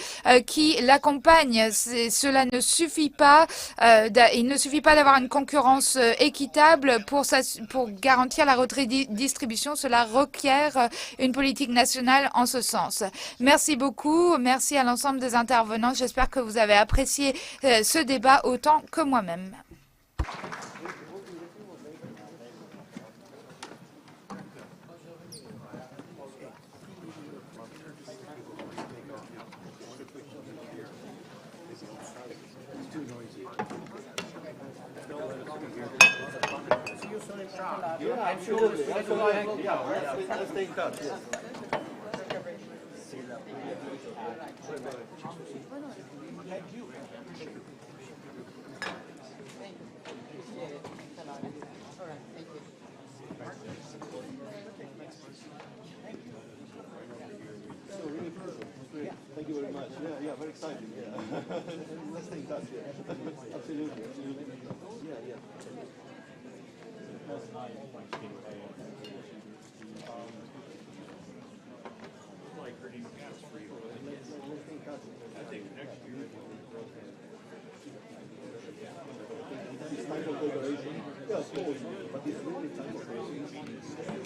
qui l'accompagne. Cela ne suffit pas, il ne suffit pas d'avoir une concurrence équitable pour garantir la redistribution. Cela requiert une politique nationale en ce sens. Merci beaucoup. Merci à l'ensemble des intervenants. J'espère que vous avez apprécié ce débat autant que moi-même. Yeah, absolutely. Yeah, let's stay in touch. Yes. Thank you very much. Yeah, very exciting. Yeah. Let's stay in touch. Yeah. Absolutely. Yeah. Yeah, of course. But it's really time for